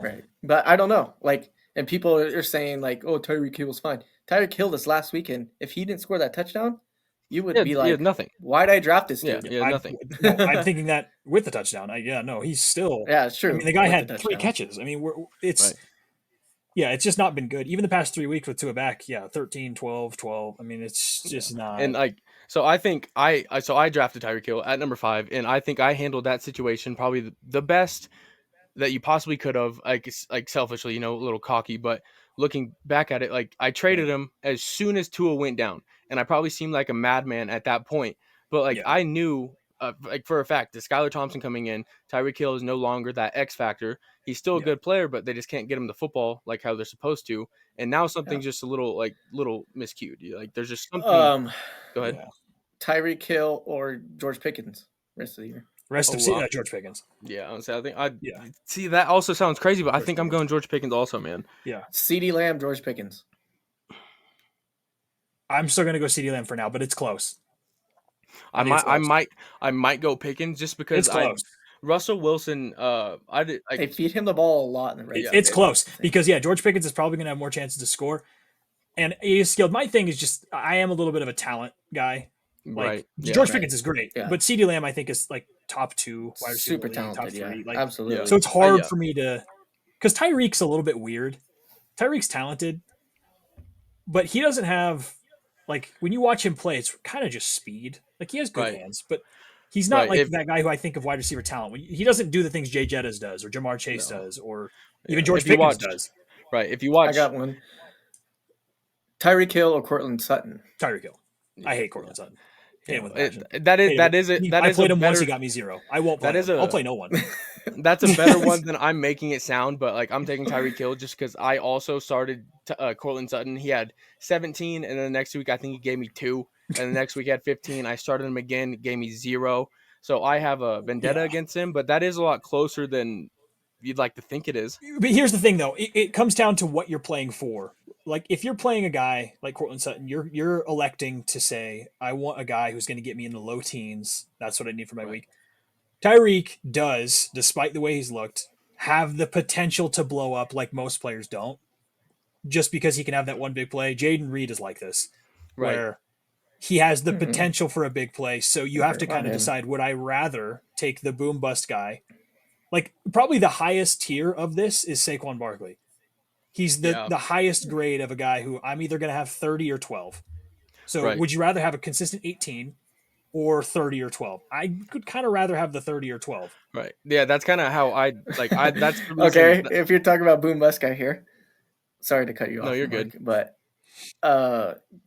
Right. But I don't know. Like, and people are saying like, "Oh, Tyreek Hill was fine." Tyreek Hill this last weekend, if he didn't score that touchdown, you would be like, nothing. "Why'd I draft this dude?" Yeah, nothing. I'm thinking that with the touchdown. He's still. Yeah, it's true. I mean, the guy with had the 3 touchdown. catches. I mean, it's Right. it's just not been good. Even the past 3 weeks with Tua back, 13, 12, 12. I mean, it's just not. And like, so I think I drafted Tyreek Hill at number 5, and I think I handled that situation probably the best that you possibly could have, like selfishly, a little cocky, but looking back at it, like I traded him as soon as Tua went down, and I probably seemed like a madman at that point, but like I knew, like for a fact, that Skylar Thompson coming in, Tyreek Hill is no longer that X factor. He's still a good player, but they just can't get him the football like how they're supposed to. And now something's just a little miscued. Like there's just something. Go ahead. Yeah. Tyreek Hill or George Pickens rest of the year. Rest of season, George Pickens. Yeah, honestly, I think see that also sounds crazy, but I think I'm going George Pickens also, man. Yeah. CeeDee Lamb, George Pickens. I'm still gonna go CeeDee Lamb for now, but it's close. I might go Pickens just because It's close. Russell Wilson, They feed him the ball a lot in the red zone. It's close because George Pickens is probably gonna have more chances to score, and he is skilled. My thing is just I am a little bit of a talent guy. Like, right. George Pickens is great, Yeah. but CeeDee Lamb I think is like top 2 wide receiver, Super talented, top 3. Like, absolutely. so it's hard for me to, because Tyreek's a little bit weird. Tyreek's talented, but he doesn't have, like, when you watch him play, it's kind of just speed. Like, he has good hands, but he's not like that guy who I think of wide receiver talent. He doesn't do the things Jay Jettas does or Jamar Chase does or even George Pickens does. Right. If you watch, I got one. Tyreek Hill or Cortland Sutton? Tyreek Hill. I hate Cortland Sutton. I played him once. He got me 0. I won't play him. I'll play no one. That's a better one than I'm making it sound. But like I'm taking Tyreek Hill just because I also started Cortland Sutton. He had 17, and then the next week I think he gave me 2, and the next week he had 15. I started him again, gave me 0. So I have a vendetta against him. But that is a lot closer than you'd like to think it is. But here's the thing, though. It comes down to what you're playing for. Like, if you're playing a guy like Cortland Sutton, you're electing to say, I want a guy who's going to get me in the low teens. That's what I need for my week. Tyreek does, despite the way he's looked, have the potential to blow up like most players don't, just because he can have that one big play. Jaden Reed is like this, where he has the potential for a big play. So you have to kind of decide, would I rather take the boom bust guy? Like, probably the highest tier of this is Saquon Barkley. He's the highest grade of a guy who I'm either going to have 30 or 12. So would you rather have a consistent 18 or 30 or 12? I could kind of rather have the 30 or 12. Right. Yeah, that's kind of how that's the okay. If you're talking about boom bust guy here, sorry to cut you off. No, you're Mike, good. But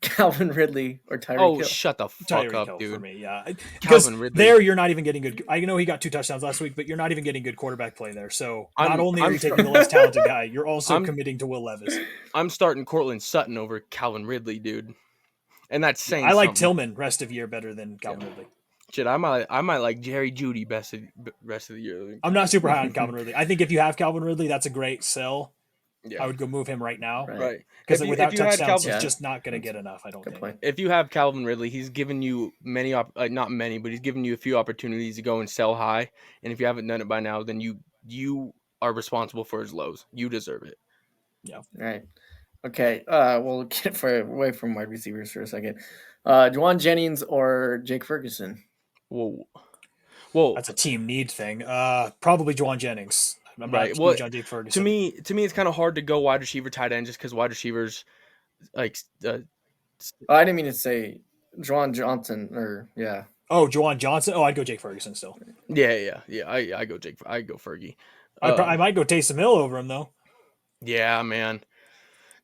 Calvin Ridley or Tyreek Hill? Shut the fuck Tyreek up, Hill dude. For me, yeah. Calvin Ridley. There, you're not even getting good. I know he got 2 touchdowns last week, but you're not even getting good quarterback play there. So not only are you taking the less talented guy, you're also committing to Will Levis. I'm starting Cortland Sutton over Calvin Ridley, dude. And that's saying I like something. Tillman rest of year better than Calvin Ridley. Shit, I might like Jerry Judy rest of the year. I'm not super high on Calvin Ridley. I think if you have Calvin Ridley, that's a great sell. Yeah. I would go move him right now. Right. Because without touchdowns, he's yeah. just not going to get enough, I don't think. Point. If you have Calvin Ridley, he's given you not many, but he's given you a few opportunities to go and sell high. And if you haven't done it by now, then you are responsible for his lows. You deserve it. Yeah. Right. Okay. We'll get away from wide receivers for a second. Juwan Jennings or Jake Ferguson? Whoa. That's a team need thing. Probably Juwan Jennings. I'm not huge on Jake Ferguson. To me, it's kind of hard to go wide receiver, tight end, just because wide receivers, like. I didn't mean to say Juwan Johnson or yeah. Oh, Juwan Johnson. Oh, I'd go Jake Ferguson still. Yeah. I go Fergie. I might go Taysom Hill over him though. Yeah, man.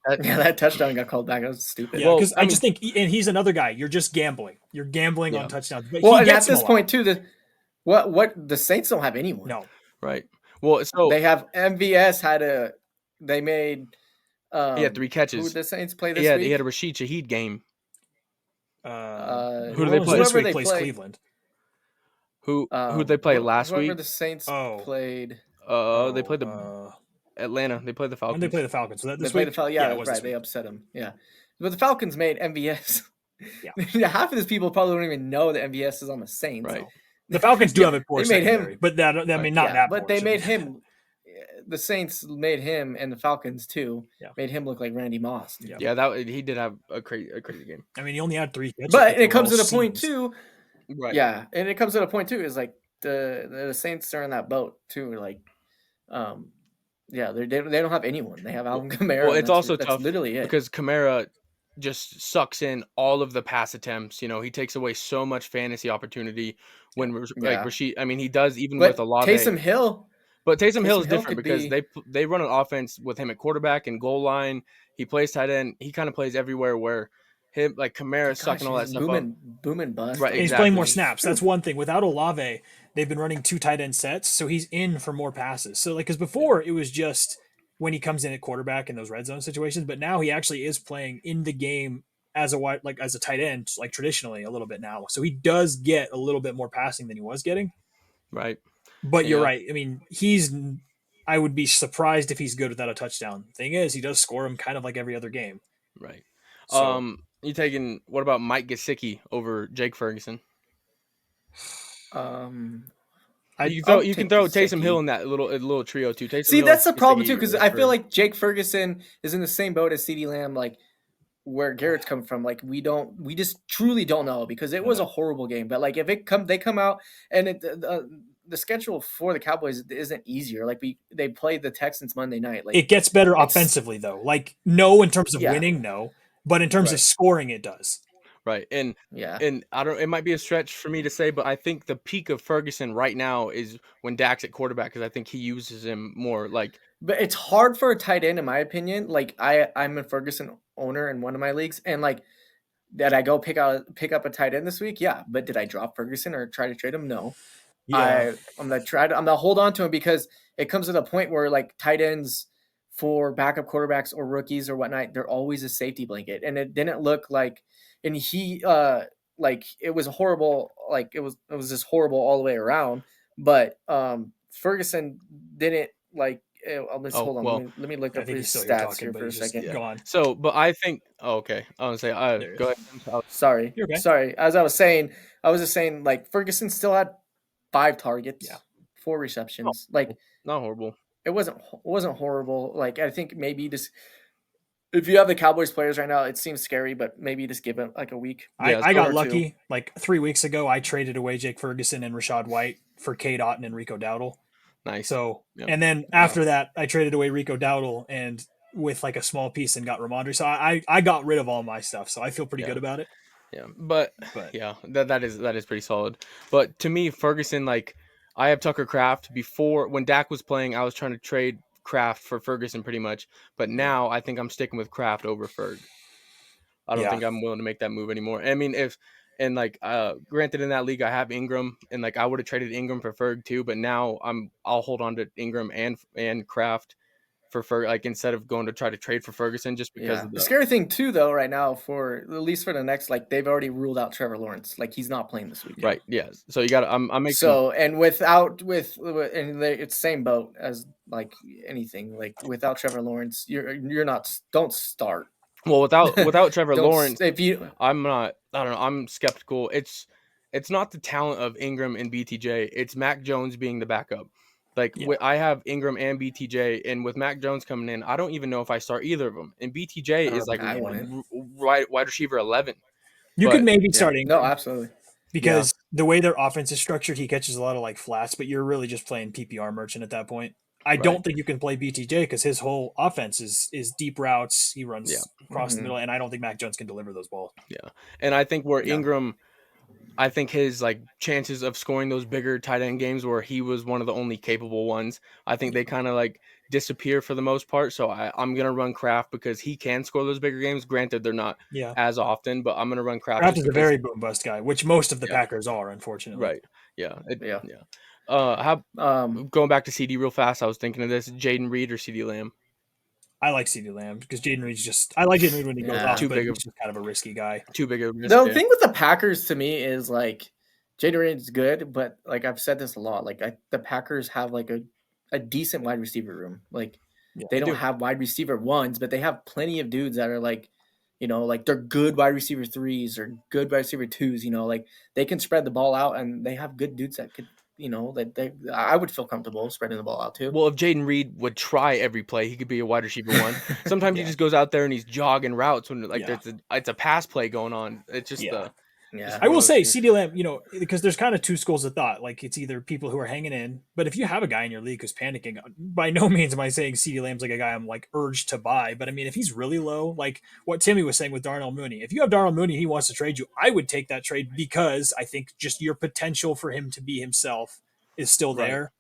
That touchdown got called back. That was stupid. Yeah, because I just think, and he's another guy. You're just gambling. You're gambling on touchdowns. But and at this point too, the Saints don't have anyone. No. Right. Well, so they have MVS they made. He had 3 catches. Who did the Saints play this week? He had a Rashid Shaheed game. Who do they play? This week plays Cleveland. Who did they play last week? Whoever the Saints played. They played the Atlanta. They played the Falcons. When they play the Falcons. So they played the Falcons. Yeah, right. They upset them. Yeah, but the Falcons made MVS. Yeah. Half of these people probably don't even know that MVS is on the Saints. Right. The Falcons do have a poor secondary, but that not that. But they made him. the Saints made him, and the Falcons too, made him look like Randy Moss. Yeah. Yeah, he did have a crazy game. I mean, he only had 3 catches. But it comes to the point too. Right. Yeah, and it comes to the point too is like the Saints are in that boat too. Like, yeah, they don't have anyone. They have Alvin Kamara. Well, it's also that's tough literally it. because Kamara just sucks in all of the pass attempts. You know, he takes away so much fantasy opportunity when like Rashid. I mean, he does even with Olave. Taysom Hill. But Taysom Hill is different because they run an offense with him at quarterback and goal line. He plays tight end. He kind of plays everywhere where him like Kamara sucking all that stuff up. Boom and bust. Right, exactly. He's playing more snaps. That's one thing. Without Olave, they've been running 2 tight end sets, so he's in for more passes. So like, because before it was just when he comes in at quarterback in those red zone situations, but now he actually is playing in the game as a tight end, like traditionally a little bit now. So he does get a little bit more passing than he was getting. Right. But you're right. I mean, I would be surprised if he's good without a touchdown. Thing is, he does score them kind of like every other game. Right. So, what about Mike Gesicki over Jake Ferguson? You can throw Taysom Hill in that little trio too. That's the problem too, because I feel like Jake Ferguson is in the same boat as CeeDee Lamb, like where Garrett's coming from. Like we just truly don't know, because it was a horrible game. But like if they come out and the schedule for the Cowboys isn't easier. Like they played the Texans Monday night. Like it gets better offensively though. Like no, in terms of winning, no, but in terms of scoring, it does. Right. And I don't, it might be a stretch for me to say, but I think the peak of Ferguson right now is when Dak's at quarterback, because I think he uses him more. Like, but it's hard for a tight end, in my opinion. Like I'm a Ferguson owner in one of my leagues, and like, did I go pick up a tight end this week? Yeah. But did I drop Ferguson or try to trade him? No. Yeah. I'm gonna hold on to him, because it comes to the point where like tight ends for backup quarterbacks or rookies or whatnot, they're always a safety blanket. And it didn't look like, and he like it was horrible, like it was just horrible all the way around. But Ferguson didn't like hold on, let me look up his stats here for a second. Go on. So, but I think okay, I want to say go ahead. Sorry. As I was just saying like Ferguson still had 5 targets, 4 receptions. Like not horrible. It wasn't horrible. Like I think maybe just if you have the Cowboys players right now, it seems scary, but maybe just give it like a week. I got lucky. 2. Like 3 weeks ago, I traded away Jake Ferguson and Rachaad White for Cade Otton and Rico Dowdle. Nice. So, and then after that, I traded away Rico Dowdle and with like a small piece and got Ramondre. So I got rid of all my stuff. So I feel pretty good about it. Yeah, but yeah, that is pretty solid. But to me, Ferguson, like I have Tucker Kraft. Before when Dak was playing, I was trying to trade Kraft for Ferguson pretty much. But now I think I'm sticking with Kraft over Ferg. I don't think I'm willing to make that move anymore. I mean, granted in that league I have Ingram, and like I would have traded Ingram for Ferg too, but now I'll hold on to Ingram and Kraft for Ferg, like instead of going to try to trade for Ferguson, just because of the scary thing too, though, right now for at least for the next, like they've already ruled out Trevor Lawrence, like he's not playing this week. Right. Yeah. So you got to. I'm making and it's same boat as like anything, like without Trevor Lawrence, you're not. Don't start. Well, without Trevor Lawrence, I'm not. I don't know. I'm skeptical. It's not the talent of Ingram and BTJ. It's Mac Jones being the backup. Like I have Ingram and BTJ, and with Mac Jones coming in, I don't even know if I start either of them. And BTJ is like wide receiver 11. You could maybe start Ingram. No, absolutely. Because the way their offense is structured, he catches a lot of like flats, but you're really just playing PPR merchant at that point. I don't think you can play BTJ because his whole offense is deep routes. He runs across the middle, and I don't think Mac Jones can deliver those balls. Yeah, and I think Ingram. I think his like chances of scoring those bigger tight end games where he was one of the only capable ones, I think they kind of like disappear for the most part. So I'm going to run Kraft because he can score those bigger games. Granted, they're not as often, but I'm going to run Kraft. Kraft is a very boom bust guy, which most of the Packers are, unfortunately. Right. Yeah. Going back to CD real fast, I was thinking of this: Jaden Reed or CD Lamb. I like CeeDee Lamb because Jaden Reed's I like Jaden Reed when he goes off, but he's just kind of a risky guy. Too big of a risk. The thing with the Packers to me is like Jaden Reed's good, but like I've said this a lot, like the Packers have like a decent wide receiver room. Like they don't have wide receiver ones, but they have plenty of dudes that are like, you know, like they're good wide receiver 3s or good wide receiver 2s. You know, like they can spread the ball out, and they have good dudes that could I would feel comfortable spreading the ball out too. Well, if Jaden Reed would try every play, he could be a wide receiver one. Sometimes he just goes out there and he's jogging routes when it's a pass play going on. It's just Yeah. I will say CeeDee Lamb, because there's kind of two schools of thought. Like it's either people who are hanging in, but if you have a guy in your league who's panicking, by no means am I saying CeeDee Lamb's like a guy I'm like urged to buy. But I mean, if he's really low, like what Timmy was saying with Darnell Mooney, if you have Darnell Mooney and he wants to trade you, I would take that trade because I think just your potential for him to be himself is still there.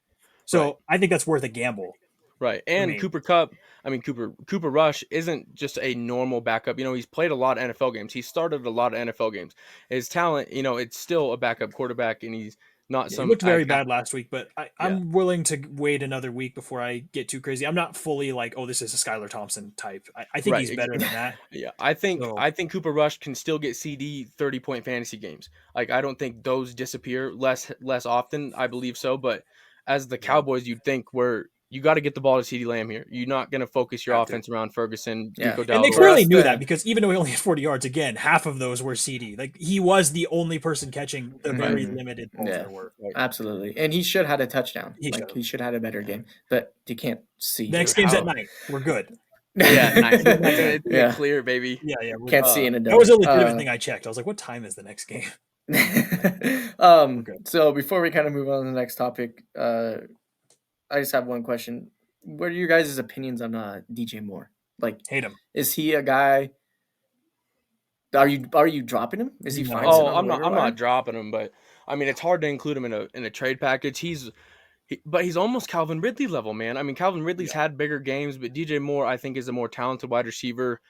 So I think that's worth a gamble. Right. And Cooper Rush isn't just a normal backup. He's played a lot of NFL games. He started a lot of NFL games. His talent, it's still a backup quarterback, and he's not He looked very bad last week, but I'm willing to wait another week before I get too crazy. I'm not fully like, oh, this is a Skylar Thompson type. I think he's better than that. Yeah, I think Cooper Rush can still get CD 30-point fantasy games. Like, I don't think those disappear less often. I believe so, but as the Cowboys, you'd think you got to get the ball to CeeDee Lamb here. You're not going to focus your offense around Ferguson, Rico and they clearly knew that because even though he only had 40 yards, again, half of those were CD. Like he was the only person catching the very limited balls there were. Right? Absolutely, and he should have had a touchdown. He should have had a better game, but you can't see. Next game's at night. We're good. Yeah, nice. Clear, baby. Yeah. Can't see in a dome. That was a legitimate thing I checked. I was like, what time is the next game? So before we kind of move on to the next topic, I just have one question. What are your guys' opinions on DJ Moore? Like, hate him. Is he a guy? Are you dropping him? Is he fine? Oh, I'm not dropping him, but I mean, it's hard to include him in a trade package. But he's almost Calvin Ridley level, man. I mean, Calvin Ridley's had bigger games, but DJ Moore, I think, is a more talented wide receiver,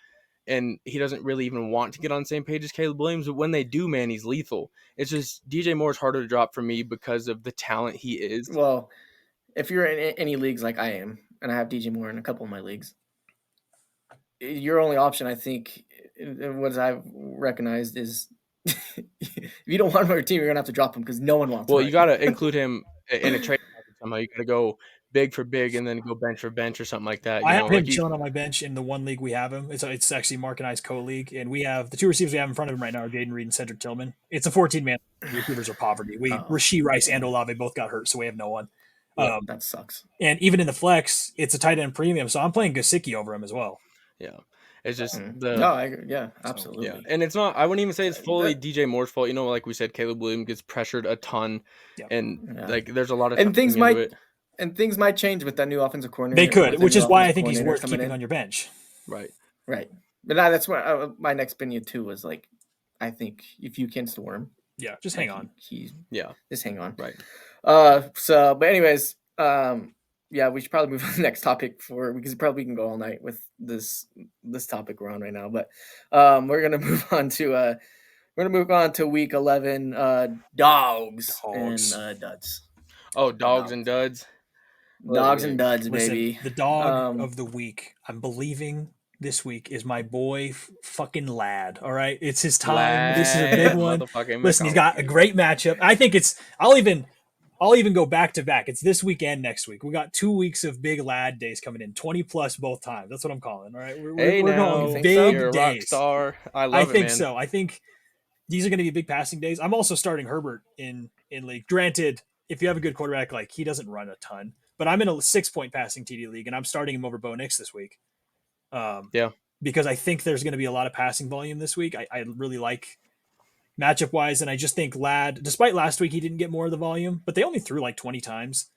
and he doesn't really even want to get on the same page as Caleb Williams. But when they do, man, he's lethal. It's just DJ Moore's harder to drop for me because of the talent he is. Well, if you're in any leagues like I am, and I have DJ Moore in a couple of my leagues, your only option, I think, what I've recognized is if you don't want him on your team, you're going to have to drop him because no one wants him. Well, you got to include him in a trade somehow. You got to go big for big and then go bench for bench or something like that. I have him chilling on my bench in the one league we have him. It's actually Mark and I's co-league, and we have the two receivers we have in front of him right now are Jaden Reed and Cedric Tillman. It's a 14-man. Receivers are poverty. Rashee Rice and Olave both got hurt, so we have no one. That sucks. And even in the flex, it's a tight end premium, so I'm playing Gesicki over him as well. Yeah, it's just absolutely. Yeah, and it's not. I wouldn't even say it's fully DJ Moore's fault. Like we said, Caleb Williams gets pressured a ton, and like there's a lot of things might change with that new offensive coordinator. They could, which is why I think he's worth keeping on your bench. Right. But that's what my next opinion too was like. I think if you can store him, just hang on. Just hang on. Right. But anyways, we should probably move on to the next topic because probably we can go all night with this topic we're on right now. But we're gonna move on to week 11. Dogs and duds. Oh, dogs and duds. Dogs and duds, baby. The dog of the week, I'm believing this week, is my boy fucking Lad. All right, it's his time. Lad. This is a big one. Listen, he's got a great matchup. I think I'll even go back to back. It's this weekend, next week. We got 2 weeks of big Lad days coming in, 20 plus both times. That's what I'm calling. All right, we're going big You're a days. rock star. I think so. I think these are going to be big passing days. I'm also starting Herbert in league. Granted, if you have a good quarterback, like he doesn't run a ton, but I'm in a 6-point passing TD league, and I'm starting him over Bo Nix this week. Because I think there's going to be a lot of passing volume this week. I really like matchup wise, and I just think Lad, despite last week he didn't get more of the volume, but they only threw like 20 times.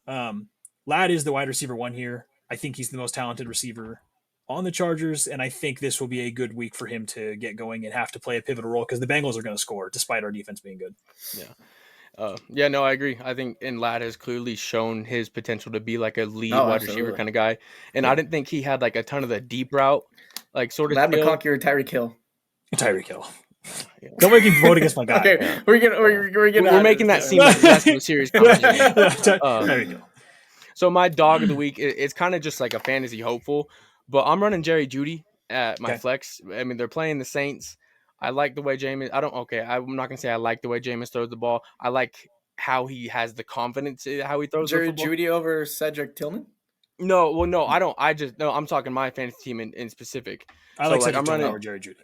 Lad is the wide receiver one here. I think he's the most talented receiver on the Chargers, and I think this will be a good week for him to get going and have to play a pivotal role because the Bengals are going to score despite our defense being good. I agree. I think Lad has clearly shown his potential to be like a lead wide receiver kind of guy. And I didn't think he had like a ton of the deep route, like sort of. Lad McConkey or Tyreek Hill. Tyreek Hill. Don't make me vote against my guy. Okay, we're making that seem like less of a serious conversation. There you go. So my dog of the week, it's kind of just like a fantasy hopeful, but I'm running Jerry Jeudy at my flex. I mean, they're playing the Saints. I like the way Jameis. I'm not gonna say I like the way Jameis throws the ball. I like how he has the confidence how he throws Jerry the football. Jeudy over Cedric Tillman? No, I don't. I'm talking my fantasy team in specific. I like Cedric Tillman over Jerry Jeudy.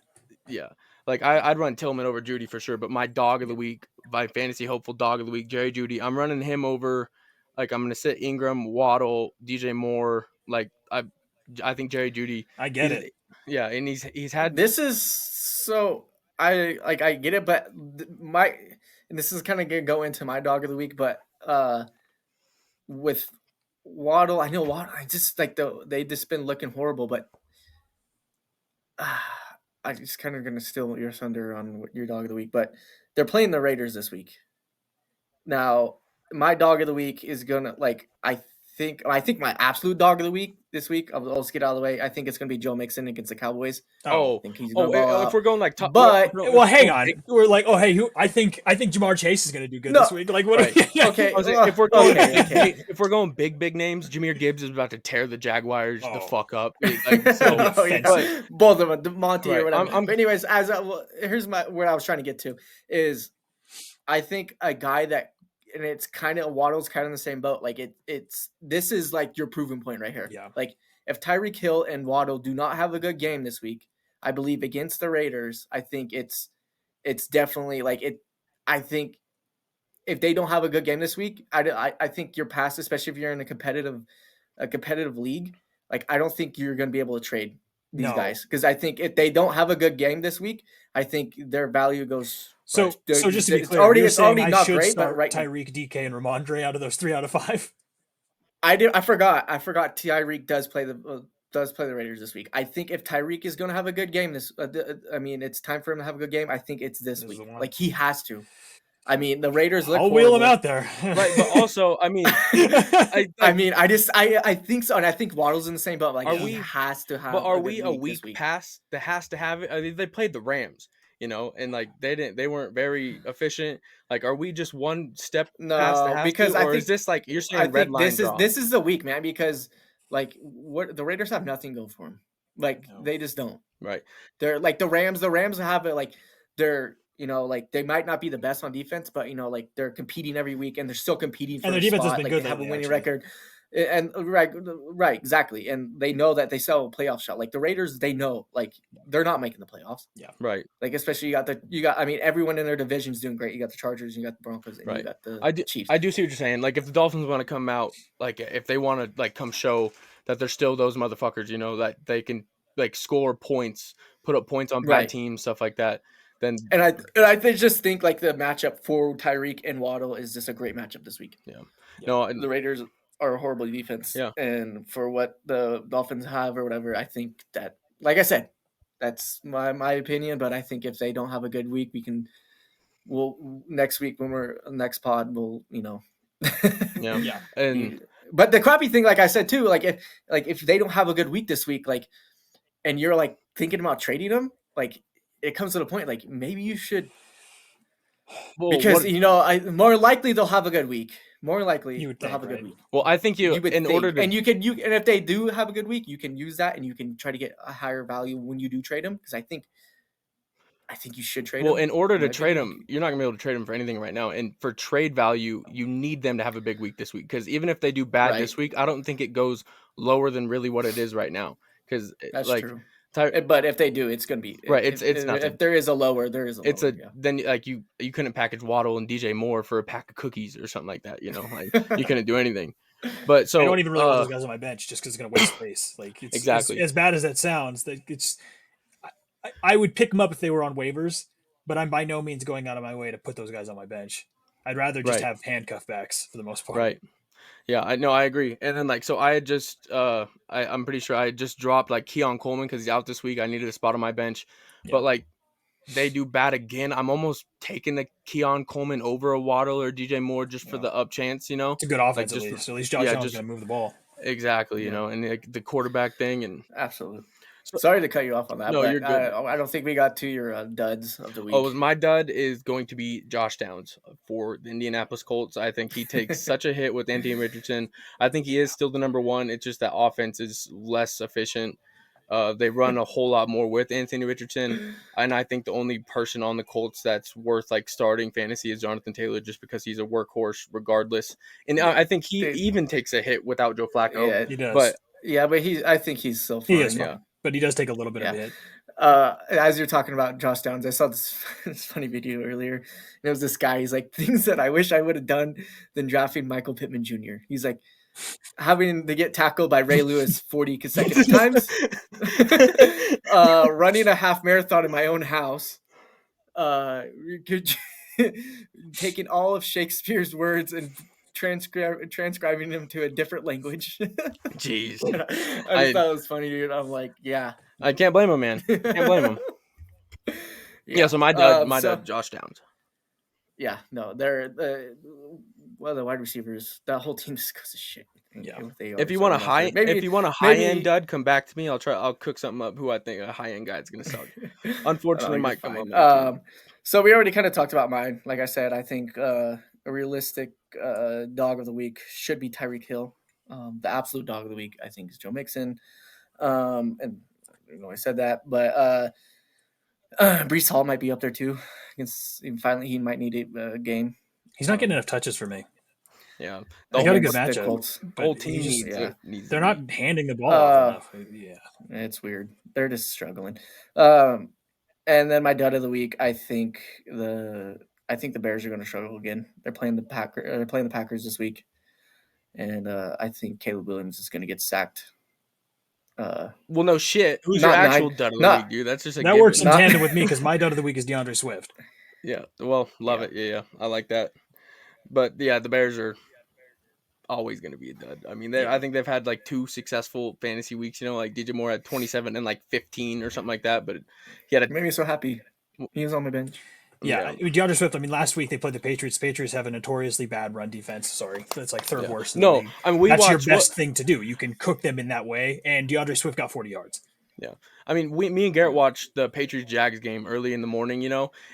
Yeah. Like I'd run Tillman over Judy for sure, but my dog of the week, my fantasy hopeful dog of the week, Jerry Judy, I'm running him over. Like I'm gonna sit Ingram, Waddle, DJ Moore. Like I think Jerry Judy. I get it. Yeah, and he's had This is so I get it, but and this is kind of gonna go into my dog of the week, but with Waddle, I know Waddle. I just like they just been looking horrible, but I just kind of gonna steal your thunder on your dog of the week. But they're playing the Raiders this week. Now, my dog of the week is gonna I think my absolute dog of the week this week. I'll just get out of the way. I think it's gonna be Joe Mixon against the Cowboys. I think he's gonna ball if out. we're going like top, But well, hang on. We're like, oh, hey, I think Jamar Chase is going to do good this week. Like, what? Right. Okay, if we're going, okay. if we're going big names, Jahmyr Gibbs is about to tear the Jaguars the fuck up. Oh, yeah. Both of them, Monty or whatever. But anyways, here's what I was trying to get to is, I think a guy that, and it's kind of Waddle's kind of in the same boat. Like this is like your proven point right here. Yeah. Like if Tyreek Hill and Waddle do not have a good game this week, I believe against the Raiders, I think it's definitely like it. I think if they don't have a good game this week, I think you're past, especially if you're in a competitive league. Like I don't think you're going to be able to trade these guys, because I think if they don't have a good game this week, I think their value goes. So just to be clear, it's already not great. But right, Tyreek, DK, and Ramondre out of those 3 out of 5. I forgot. Tyreek does play the Raiders this week. I think if Tyreek is going to have a good game it's time for him to have a good game. I think it's this week. Like he has to. I mean, the Raiders look. I'll wheel him out there. Right, but also, I mean, I think so, and I think Waddle's in the same boat. Like, he has to have. But are we a week past that has to have it? I mean, they played the Rams, and like they weren't very efficient. Like, are we just one step past the because I think, is this like you're saying red line draw? This is the week, man, because like what the Raiders have nothing going for them. Like they just don't. Right. They're like the Rams. The Rams have it like they're. Like they might not be the best on defense, but like they're competing every week, and they're still competing for and their a defense spot. has been Like good. They have a winning actually. record, and right, exactly. And they know that they sell a playoff shot. Like the Raiders, they know like they're not making the playoffs. Yeah, right. Like especially you got. I mean, everyone in their division is doing great. You got the Chargers, you got the Broncos, and you got the Chiefs. I do see what you're saying. Like if the Dolphins want to come out, like if they want to like come show that they're still those motherfuckers, that they can like score points, put up points on bad teams, stuff like that. Then I just think like the matchup for Tyreek and Waddle is just a great matchup this week. Yeah. No, the Raiders are a horrible defense. Yeah. And for what the Dolphins have or whatever, I think that, like I said, that's my opinion. But I think if they don't have a good week, we'll next week when we're next pod, we'll yeah. And but the crappy thing, like I said too, like if they don't have a good week this week, like, and you're like thinking about trading them, like. It comes to the point like maybe you should, because more likely they'll have a good week. More likely they'll have a good week. Well, I think and if they do have a good week, you can use that and you can try to get a higher value when you do trade them. Because I think you should trade them. Well, in order to trade them, you're not gonna be able to trade them for anything right now. And for trade value, you need them to have a big week this week. Because even if they do bad this week, I don't think it goes lower than really what it is right now. Because that's true. But if they do, it's going to be right. It's nothing. If there is a lower, there is a lower. Then like you couldn't package Waddle and DJ Moore for a pack of cookies or something like that. Like you couldn't do anything. But so I don't even really want those guys on my bench just because it's going to waste space. Like exactly as bad as that sounds, that I would pick them up if they were on waivers, but I'm by no means going out of my way to put those guys on my bench. I'd rather just have handcuff backs for the most part. Right. Yeah, I agree. And then like, so I had just, I'm pretty sure I had just dropped like Keon Coleman because he's out this week. I needed a spot on my bench, but like they do bad again. I'm almost taking the Keon Coleman over a Waddle or DJ Moore just for the up chance, It's a good offense like, at least Josh Allen's going to move the ball. Exactly, and like the quarterback thing and absolutely. Sorry to cut you off on that. No, but you're good. I don't think we got to your duds of the week. Oh, my dud is going to be Josh Downs for the Indianapolis Colts. I think he takes such a hit with Anthony Richardson. I think he is still the number one. It's just that offense is less efficient. They run a whole lot more with Anthony Richardson, and I think the only person on the Colts that's worth like starting fantasy is Jonathan Taylor, just because he's a workhorse regardless. And I think he even takes a hit without Joe Flacco. Yeah, he does. But I think he's still fine. He is fine. Yeah. but he does take a little bit of a hit. As you're talking about Josh Downs, I saw this funny video earlier. And it was this guy. He's like, things that I wish I would have done than drafting Michael Pittman Jr. He's like, having to get tackled by Ray Lewis 40 consecutive times, running a half marathon in my own house, taking all of Shakespeare's words and transcribing them to a different language. Jeez. I just thought it was funny, dude. I'm like, yeah. I can't blame him, man. Can't blame him. Yeah, so my dad, Josh Downs. Yeah, no, they're the wide receivers. That whole team just goes to shit. Yeah. If you want a high end dud, come back to me. I'll cook something up. Who I think a high end guy is gonna suck. Unfortunately, might come up. So we already kind of talked about mine. Like I said, I think a realistic dog of the week should be Tyreek Hill. The absolute dog of the week, I think, is Joe Mixon. And I said that, but Breece Hall might be up there too. Finally, he might need a game. He's not getting enough touches for me. Yeah, they got a good matchup. The whole team needs. They're not handing the ball off enough. Yeah, it's weird. They're just struggling. And then my dud of the week, I think the Bears are going to struggle again. They're playing the Packers this week, and I think Caleb Williams is going to get sacked. Well, no shit. Who's your actual dud of the week, dude? That's just that works in tandem with me because my dud of the week is DeAndre Swift. Yeah, well, love it. Yeah, I like that. But yeah, the Bears are always going to be a dud. I mean, I think they've had like 2 successful fantasy weeks. Like DJ Moore had 27 and like 15 or something like that. But he had made me so happy. He was on my bench. Yeah, DeAndre Swift. I mean, last week they played the Patriots. Patriots have a notoriously bad run defense. Sorry, that's like third worst. In the league. I mean, that's your best thing to do. You can cook them in that way. And DeAndre Swift got 40 yards. Yeah, I mean, me and Garrett watched the Patriots-Jags game early in the morning,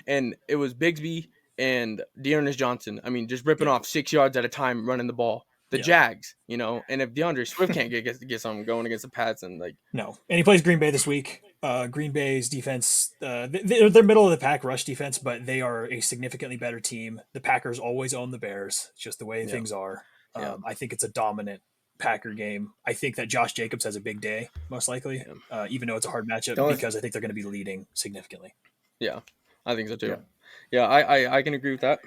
and it was Bigsby and Dearness Johnson. I mean, just ripping off 6 yards at a time, running the ball. The Jags, and if DeAndre Swift can't get something going against the Pats, and no, and he plays Green Bay this week. Green Bay's defense, they're middle of the pack rush defense, but they are a significantly better team. The Packers always own the Bears. It's just the way things are. I think it's a dominant Packer game. I think that Josh Jacobs has a big day, most likely, even though it's a hard matchup, because I think they're going to be leading significantly. Yeah, I think so too. Yeah, I can agree with that.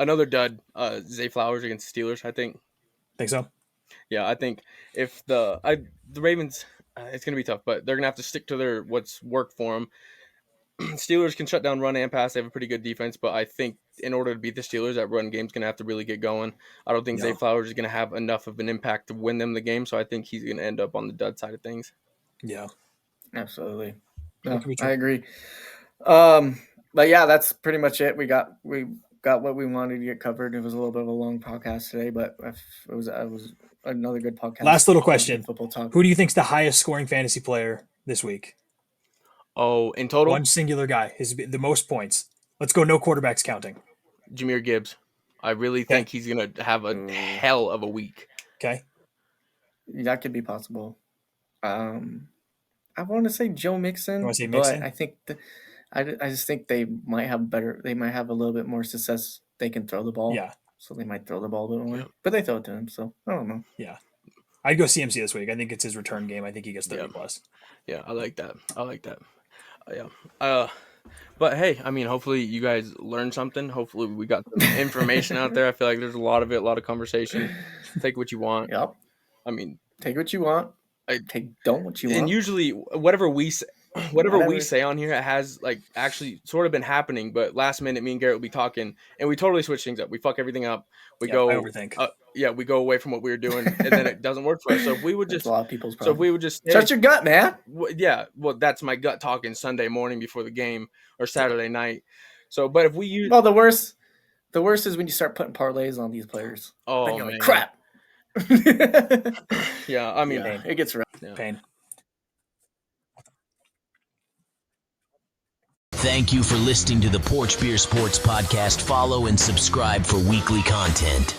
Another dud, Zay Flowers against the Steelers, I think. Think so? Yeah, I think if the Ravens, it's going to be tough, but they're going to have to stick to what's worked for them. Steelers can shut down run and pass. They have a pretty good defense, but I think in order to beat the Steelers, that run game's going to have to really get going. I don't think Zay Flowers is going to have enough of an impact to win them the game, so I think he's going to end up on the dud side of things. Yeah. Absolutely. No, I agree. But yeah, that's pretty much it. We got what we wanted to get covered. It was a little bit of a long podcast today, but it was another good podcast. Last little question. Football talk. Who do you think's the highest scoring fantasy player this week? Oh, in total? One singular guy. The most points. Let's go no quarterbacks counting. Jahmyr Gibbs. I really think he's going to have a hell of a week. Okay. That could be possible. I want to say Joe Mixon. You want to say Mixon? But I think I just think they might have a little bit more success. They can throw the ball. Yeah. So they might throw the ball a bit more. Yeah. But they throw it to him, so I don't know. Yeah. I'd go CMC this week. I think it's his return game. I think he gets 30 plus. Yeah, I like that. Yeah. But hey, I mean, hopefully you guys learned something. Hopefully we got some information out there. I feel like there's a lot of conversation. Take what you want. Yep. I mean, take what you want. Don't what you want. And usually whatever we say on here, it has like actually sort of been happening, but last minute me and Garrett will be talking and we totally switch things up. We fuck everything up. We go overthink. We go away from what we were doing and then it doesn't work for us. So if we would just a lot of people's problem. So if we would just trust your gut, man. Well, that's my gut talking Sunday morning before the game or Saturday night. So but if we use the worst is when you start putting parlays on these players. Oh and you're man. Like, crap. Yeah, I mean it gets rough. Yeah. Pain. Thank you for listening to the Porch Beer Sports Podcast. Follow and subscribe for weekly content.